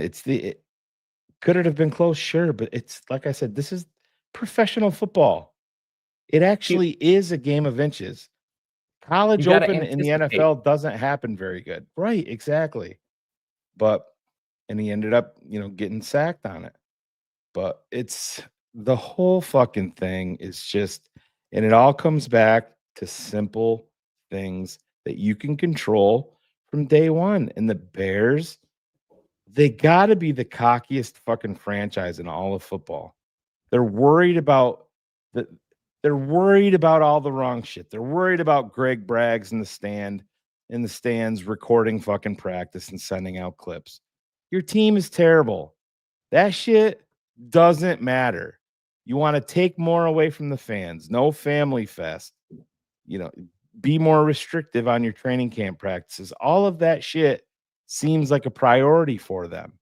could it have been close? Sure, but it's like I said, this is professional football. It actually is a game of inches. College Open in the NFL doesn't happen very good. Right, exactly. And he ended up, getting sacked on it. But it's the whole fucking thing is just, and it all comes back to simple things that you can control from day one. And the Bears, they got to be the cockiest fucking franchise in all of football. They're worried about all the wrong shit. They're worried about Greg Braggs in the stands recording fucking practice and sending out clips. Your team is terrible. That shit doesn't matter. You want to take more away from the fans. No family fest. Be more restrictive on your training camp practices. All of that shit seems like a priority for them.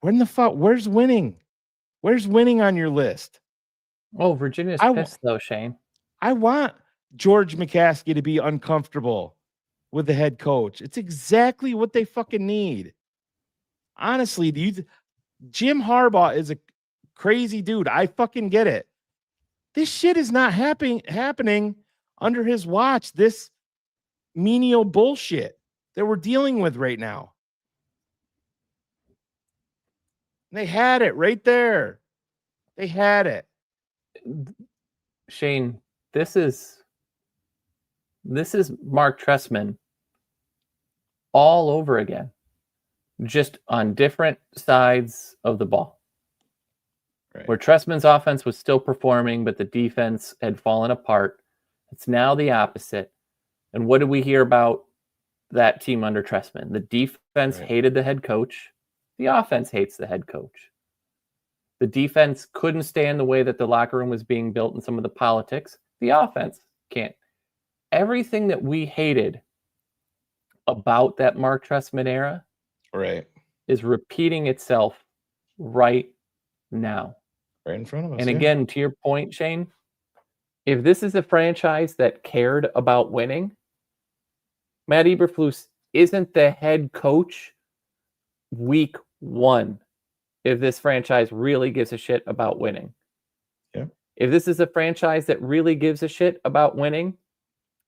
Where's winning? Where's winning on your list? Oh, Virginia's pissed though, Shane. I want George McCaskey to be uncomfortable with the head coach. It's exactly what they fucking need. Honestly, Jim Harbaugh is a crazy dude. I fucking get it. This shit is not happening under his watch. This menial bullshit that we're dealing with right now. They had it right there. They had it. Shane, this is Mark Trestman all over again, just on different sides of the ball. Right. Where Trestman's offense was still performing, but the defense had fallen apart. It's now the opposite. And what did we hear about that team under Trestman? The defense hated the head coach. The offense hates the head coach. The defense couldn't stand the way that the locker room was being built and some of the politics. The offense can't. Everything that we hated about that Mark Trestman era is repeating itself right now. Right in front of us. And again, to your point, Shane, if this is a franchise that cared about winning, Matt Eberflus isn't the head coach week 1 if this franchise really gives a shit about winning. Yeah. If this is a franchise that really gives a shit about winning,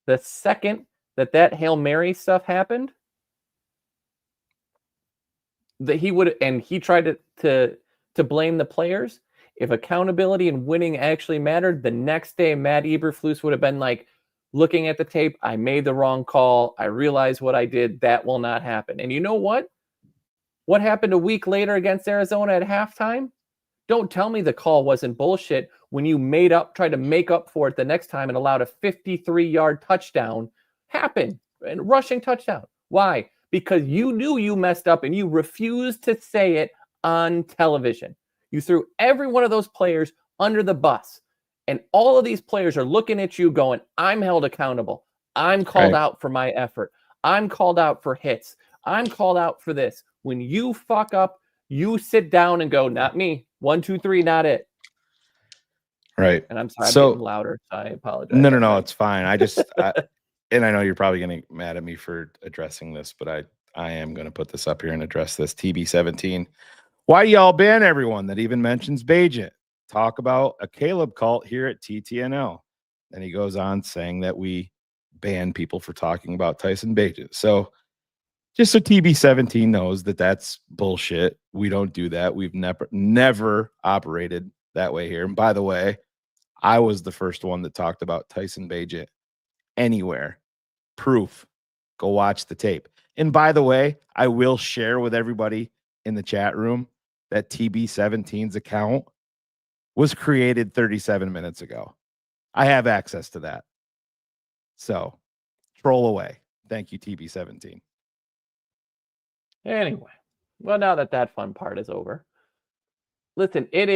the second that Hail Mary stuff happened, that he would, and he tried to blame the players. If accountability and winning actually mattered, the next day Matt Eberflus would have been like, looking at the tape, I made the wrong call. I realized what I did. That will not happen. And you know what? What happened a week later against Arizona at halftime? Don't tell me the call wasn't bullshit when you tried to make up for it the next time and allowed a 53-yard touchdown happen. And rushing touchdown. Why? Because you knew you messed up and you refused to say it on television. You threw every one of those players under the bus. And all of these players are looking at you going, I'm held accountable. I'm called out for my effort. I'm called out for hits. I'm called out for this. When you fuck up, you sit down and go, not me. 1, 2, 3, not it. Right. And I'm sorry, I'm getting louder. So I apologize. No, it's fine. And I know you're probably going to get mad at me for addressing this, but I am going to put this up here and address this. TB17. Why y'all ban everyone that even mentions Bajent? Talk about a Caleb cult here at TTNL. And he goes on saying that we ban people for talking about Tyson Bajent. So just so TB17 knows that that's bullshit. We don't do that. We've never operated that way here. And by the way, I was the first one that talked about Tyson Bajent anywhere. Proof. Go watch the tape. And by the way, I will share with everybody in the chat room that TB17's account was created 37 minutes ago. I have access to that. So troll away. Thank you, TB17. Anyway, well, now that fun part is over, listen, it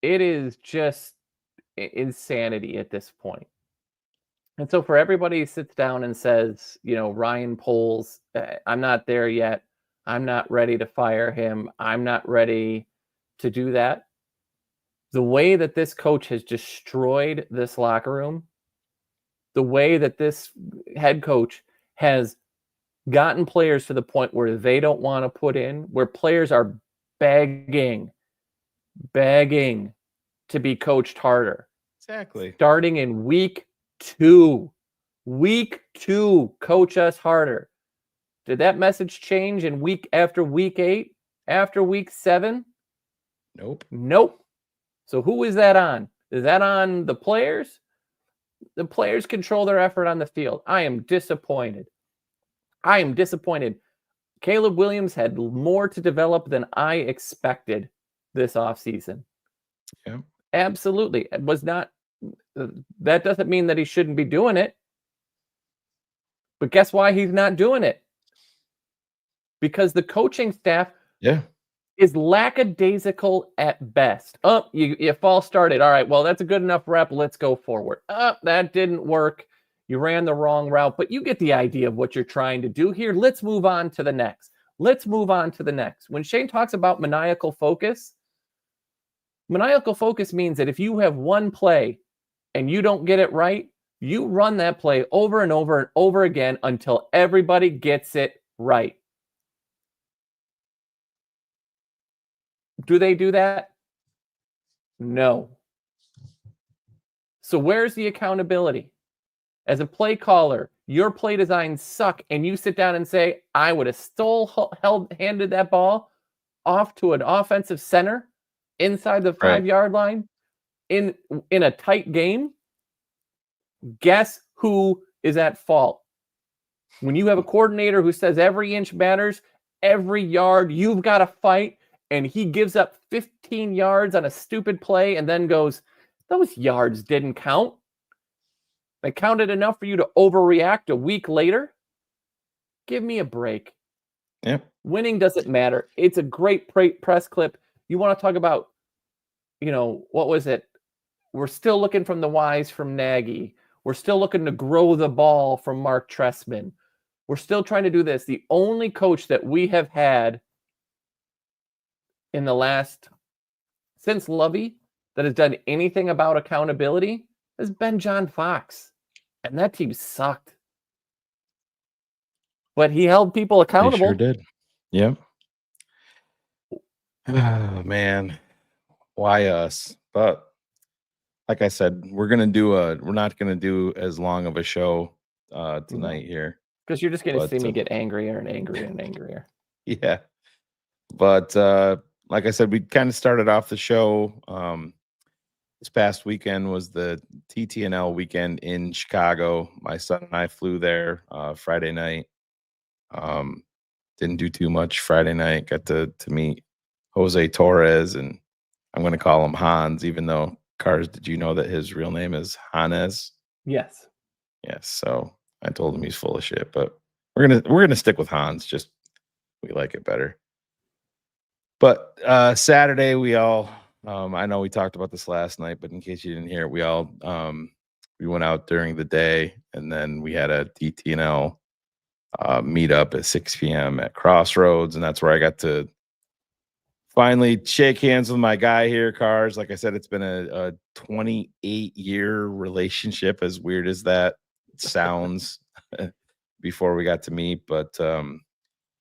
is just insanity at this point. And so for everybody who sits down and says, Ryan Poles, I'm not there yet. I'm not ready to fire him. I'm not ready to do that. The way that this coach has destroyed this locker room, the way that this head coach has gotten players to the point where they don't want to put in, where players are begging to be coached harder. Exactly. Starting in week 2. Week 2, coach us harder. Did that message change in after week 8? After week 7? Nope. So who is that on? Is that on the players? The players control their effort on the field. I am disappointed. Caleb Williams had more to develop than I expected this offseason. Yeah. Absolutely. It was not. That doesn't mean that he shouldn't be doing it. But guess why he's not doing it? Because the coaching staff is lackadaisical at best. Oh, you false started. All right, well, that's a good enough rep. Let's go forward. That didn't work. You ran the wrong route, but you get the idea of what you're trying to do here. Let's move on to the next. When Shayne talks about maniacal focus means that if you have one play and you don't get it right, you run that play over and over and over again until everybody gets it right. Do they do that? No. So where's the accountability? As a play caller, your play designs suck, and you sit down and say, I would have handed that ball off to an offensive center inside the 5-yard line in a tight game. Guess who is at fault? When you have a coordinator who says every inch matters, every yard you've got to fight, and he gives up 15 yards on a stupid play and then goes, those yards didn't count. They counted enough for you to overreact a week later? Give me a break. Yeah. Winning doesn't matter. It's a great press clip. You want to talk about, what was it? We're still looking from the wise from Nagy. We're still looking to grow the ball from Mark Trestman. We're still trying to do this. The only coach that we have had in the last, since Lovey, that has done anything about accountability has been John Fox. And that team sucked. But he held people accountable. He sure did. Yep. Oh, man. Why us? But like I said, we're not going to do as long of a show tonight here. Because you're just going to see me get angrier and angrier and angrier. Yeah. But like I said, we kind of started off the show. This past weekend was the TTNL weekend in Chicago. My son and I flew there Friday night. Didn't do too much Friday night. Got to meet Jose Torres, and I'm going to call him Hans, even though, Cars, did you know that his real name is Hannes? Yes. Yes. So I told him he's full of shit, but we're gonna stick with Hans. Just we like it better. But Saturday we all I know we talked about this last night, but in case you didn't hear it, we all we went out during the day, and then we had a TTNL meetup at 6 p.m. at Crossroads, and that's where I got to finally shake hands with my guy here, Cars. Like I said, it's been a 28-year relationship, as weird as that sounds, before we got to meet. But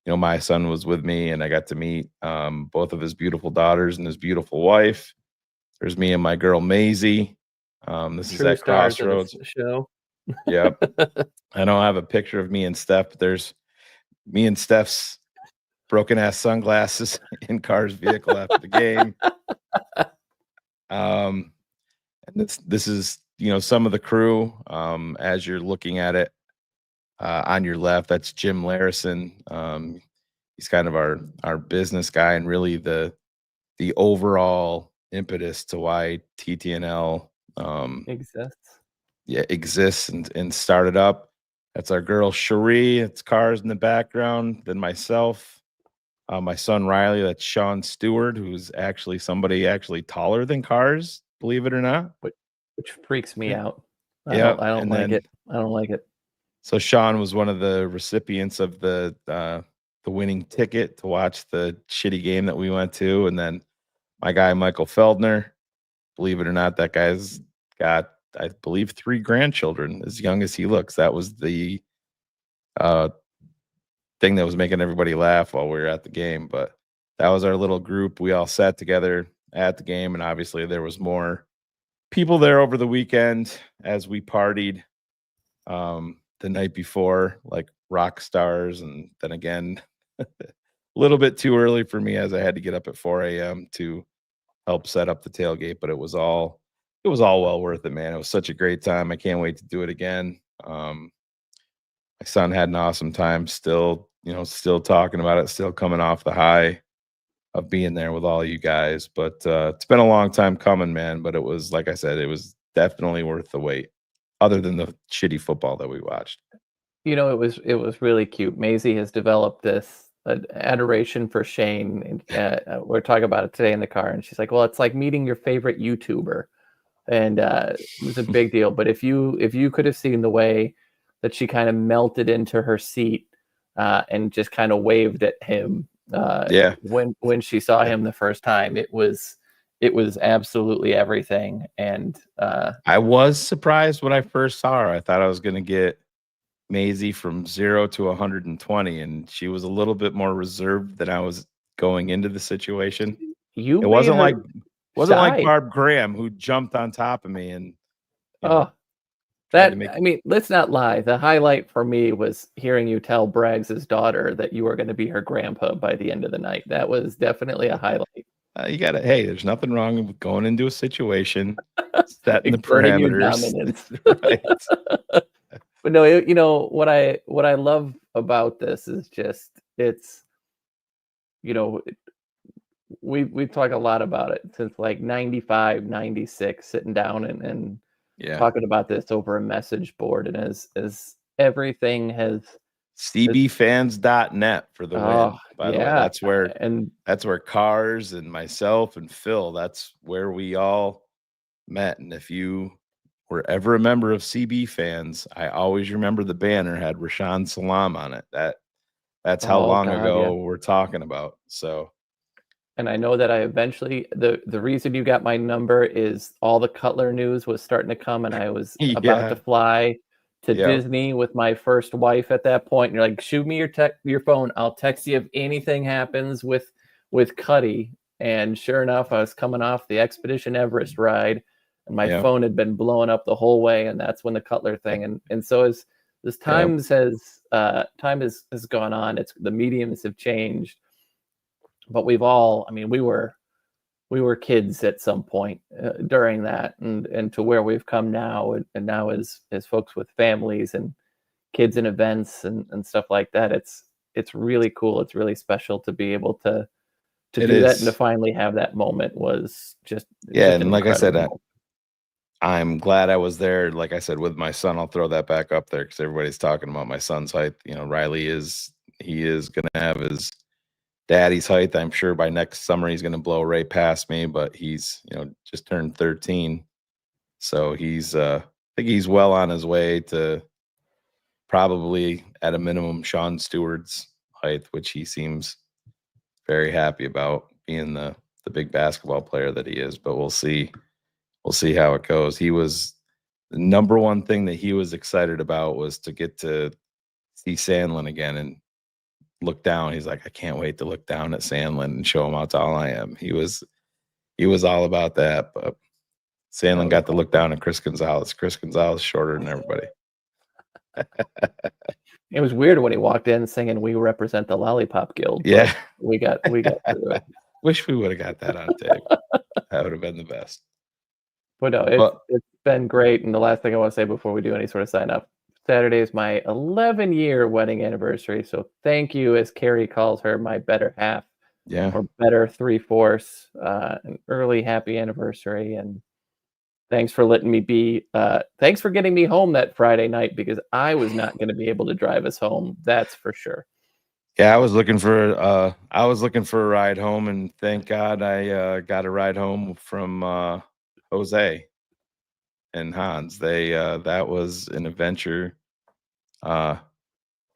my son was with me, and I got to meet both of his beautiful daughters and his beautiful wife. There's me and my girl Maisie. This is at Crossroads show. Yep. I don't have a picture of me and Steph, but there's me and Steph's broken ass sunglasses in Car's vehicle after the game. And this is some of the crew. As you're looking at it, on your left, that's Jim Larison. He's kind of our business guy, and really the overall impetus to why TTNL exists and started up. That's our girl Cherie. It's Cars in the background. Then myself, my son Riley. That's Sean Stewart, who's actually somebody taller than Cars, believe it or not. Which freaks me out. I Yeah, don't like it. I don't like it. So Sean was one of the recipients of the winning ticket to watch the shitty game that we went to, and then my guy Michael Feldner. Believe it or not, that guy's got, I believe, 3 grandchildren, as young as he looks. That was the thing that was making everybody laugh while we were at the game. But that was our little group. We all sat together at the game, and obviously there was more people there over the weekend as we partied the night before, like rock stars. And then again, a little bit too early for me, as I had to get up at 4 a.m. to help set up the tailgate, but it was all well worth it, man. It was such a great time. I can't wait to do it again. My son had an awesome time, still talking about it, still coming off the high of being there with all you guys. But it's been a long time coming, man. But it was, like I said, it was definitely worth the wait, other than the shitty football that we watched. It was really cute. Maisie has developed this adoration for Shayne. We're talking about it today in the car, and she's like, "Well, it's like meeting your favorite YouTuber," and it was a big deal. But if you could have seen the way that she kind of melted into her seat and just kind of waved at him, when she saw him the first time, it was absolutely everything. And I was surprised when I first saw her. I thought I was going to get Maisie from 0 to 120, and she was a little bit more reserved than I was going into the situation. It wasn't like Barb Graham, who jumped on top of me and I mean, let's not lie. The highlight for me was hearing you tell Braggs' daughter that you were going to be her grandpa by the end of the night. That was definitely a highlight. You got to, hey, there's nothing wrong with going into a situation, setting the parameters. Right. But no, what I love about this is just, it's, we talk a lot about it since like 95, 96, sitting down and talking about this over a message board. And as everything has cbfans.net for the win, by the way. That's where Cars and myself and Phil, that's where we all met. And if you were ever a member of CB Fans, I always remember the banner had Rashaan Salam on it. That's how long ago we're talking about. So, and I know that I eventually, the reason you got my number is all the Cutler news was starting to come, and I was about to fly to Disney with my first wife at that point. And you're like, shoot me your phone. I'll text you if anything happens with Cuddy. And sure enough, I was coming off the Expedition Everest ride, and my phone had been blowing up the whole way. And that's when the Cutler thing. And so as time has gone on, the mediums have changed. But we've all, I mean, we were kids at some point during that, and to where we've come now, and now as folks with families and kids and events and stuff like that, it's really cool. It's really special to be able to do that, and to finally have that moment was just and like I said, I'm glad I was there. Like I said, with my son, I'll throw that back up there because everybody's talking about my son's height. Riley he is going to have his daddy's height. I'm sure by next summer he's going to blow right past me, but he's, just turned 13. So I think he's well on his way to probably at a minimum Sean Stewart's height, which he seems very happy about, being the big basketball player that he is. But we'll see how it goes. The number one thing that he was excited about was to get to see Sandlin again and look down. He's like, I can't wait to look down at Sandlin and show him how tall I am. He was all about that, but Sandlin got to look down at Chris Gonzalez. Chris Gonzalez shorter than everybody. It was weird when he walked in singing "We Represent the Lollipop Guild." Yeah, we got through it. Wish we would have got that on tape. That would have been the best. But no, it's been great. And the last thing I want to say before we do any sort of sign up, Saturday is my 11-year wedding anniversary. So thank you, as Carrie calls her, my better half. Yeah. Or better 3/4, an early happy anniversary. And thanks for letting me be. Thanks for getting me home that Friday night, because I was not going to be able to drive us home. That's for sure. Yeah, I was looking for a ride home, and thank God I got a ride home from Jose and Hans. That was an adventure in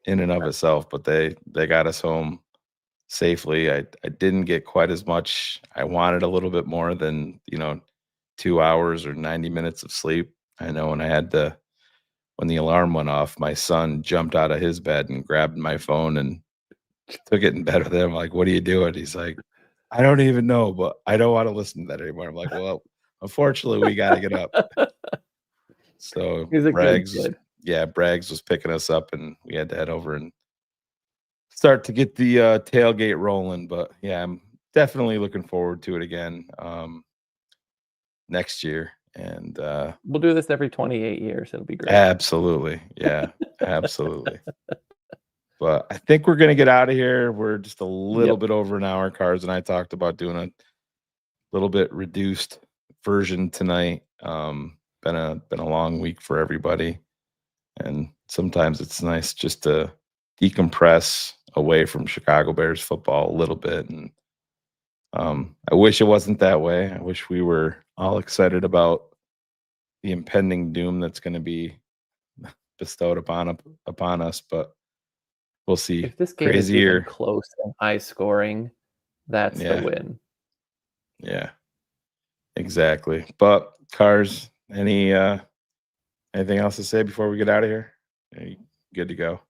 and of itself, but they got us home safely. I didn't get quite as much. I wanted a little bit more than 2 hours or 90 minutes of sleep. I know when the alarm went off, my son jumped out of his bed and grabbed my phone and took it in bed with him. I'm like, what are you doing? He's like, I don't even know, but I don't want to listen to that anymore. I'm like, well, unfortunately, we got to get up. So Braggs was picking us up, and we had to head over and start to get the tailgate rolling. But yeah, I'm definitely looking forward to it again next year. And we'll do this every 28 years. It'll be great. Absolutely. Yeah, absolutely. But I think we're going to get out of here. We're just a little bit over an hour. Cars and I talked about doing a little bit reduced version tonight. Been a long week for everybody, and sometimes it's nice just to decompress away from Chicago Bears football a little bit. And I wish it wasn't that way. I wish we were all excited about the impending doom that's going to be bestowed upon us, but we'll see. If this game is even close and high scoring, that's the win. Yeah, exactly. But Cars, anything else to say before we get out of here? Are you good to go?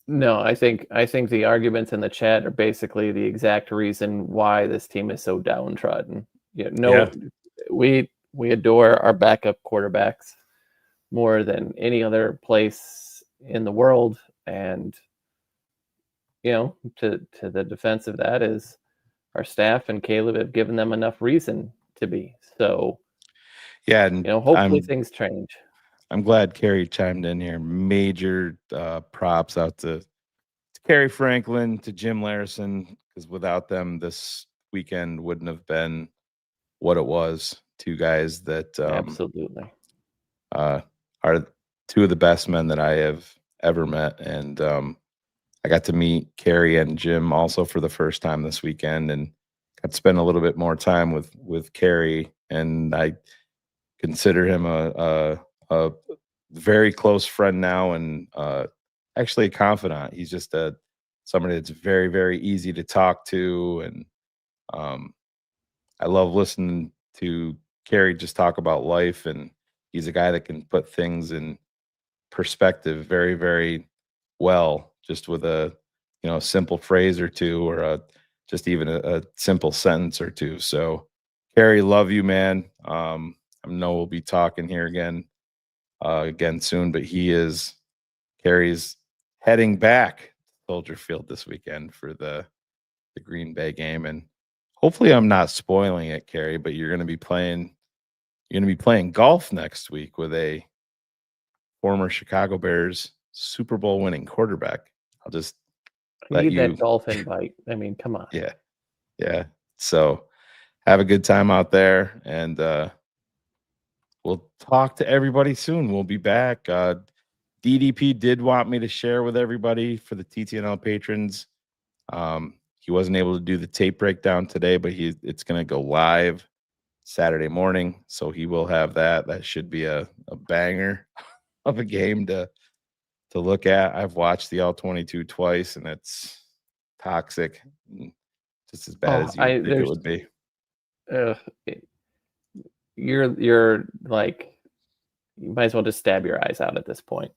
No, I think the arguments in the chat are basically the exact reason why this team is so downtrodden. We adore our backup quarterbacks more than any other place in the world, and to the defense of that is our staff and Caleb have given them enough reason to be. So yeah, and hopefully things change. I'm glad Carrie chimed in here. Major props out to Carrie Franklin, to Jim Larison, because without them, this weekend wouldn't have been what it was. Two guys that absolutely are two of the best men that I have ever met, and I got to meet Carrie and Jim also for the first time this weekend, and got to spend a little bit more time with Carrie, and I consider him a very close friend now, and actually a confidant. He's just somebody that's very, very easy to talk to, and I love listening to Carrie just talk about life, and he's a guy that can put things in perspective very, very well, just with a simple phrase or two, or just even a simple sentence or two. So Carrie, love you, man. I know we'll be talking here again soon, but Carrie's heading back to Soldier Field this weekend for the Green Bay game, and hopefully I'm not spoiling it, Carrie, but you're going to be playing golf next week with a former Chicago Bears Super Bowl winning quarterback. I'll just let you that golf invite. I mean, come on. Yeah. So have a good time out there, and we'll talk to everybody soon. We'll be back. DDP did want me to share with everybody for the TTNL patrons. He wasn't able to do the tape breakdown today, but it's going to go live Saturday morning. So he will have that. That should be a banger of a game to look at. I've watched the All-22 twice, and it's toxic. Just as bad as you think it would be. You're like, you might as well just stab your eyes out at this point.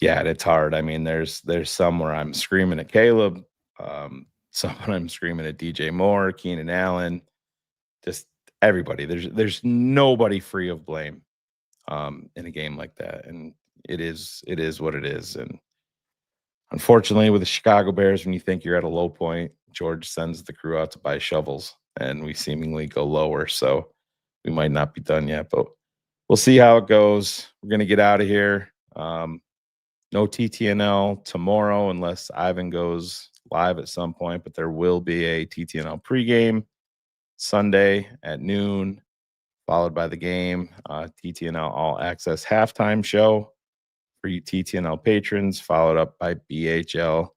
Yeah, it's hard. I mean, there's some where I'm screaming at Caleb, some when I'm screaming at DJ Moore, Keenan Allen, just everybody. There's nobody free of blame in a game like that, and it is what it is. And unfortunately, with the Chicago Bears, when you think you're at a low point, George sends the crew out to buy shovels, and we seemingly go lower. So we might not be done yet, but we'll see how it goes. We're gonna get out of here. No TTNL tomorrow unless Ivan goes live at some point, but there will be a TTNL pregame Sunday at noon, followed by the game. TTNL All Access halftime show for you TTNL patrons, followed up by BHL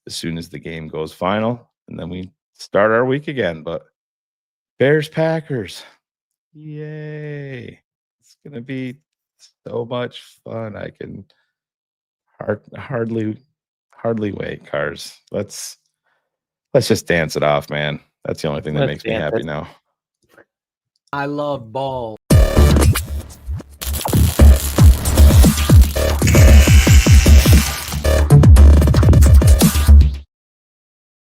as soon as the game goes final. And then we start our week again. But Bears Packers, yay. It's going to be so much fun. I can hardly wait. Cars. Let's just dance it off, man. That's the only thing that makes me happy now. I love ball.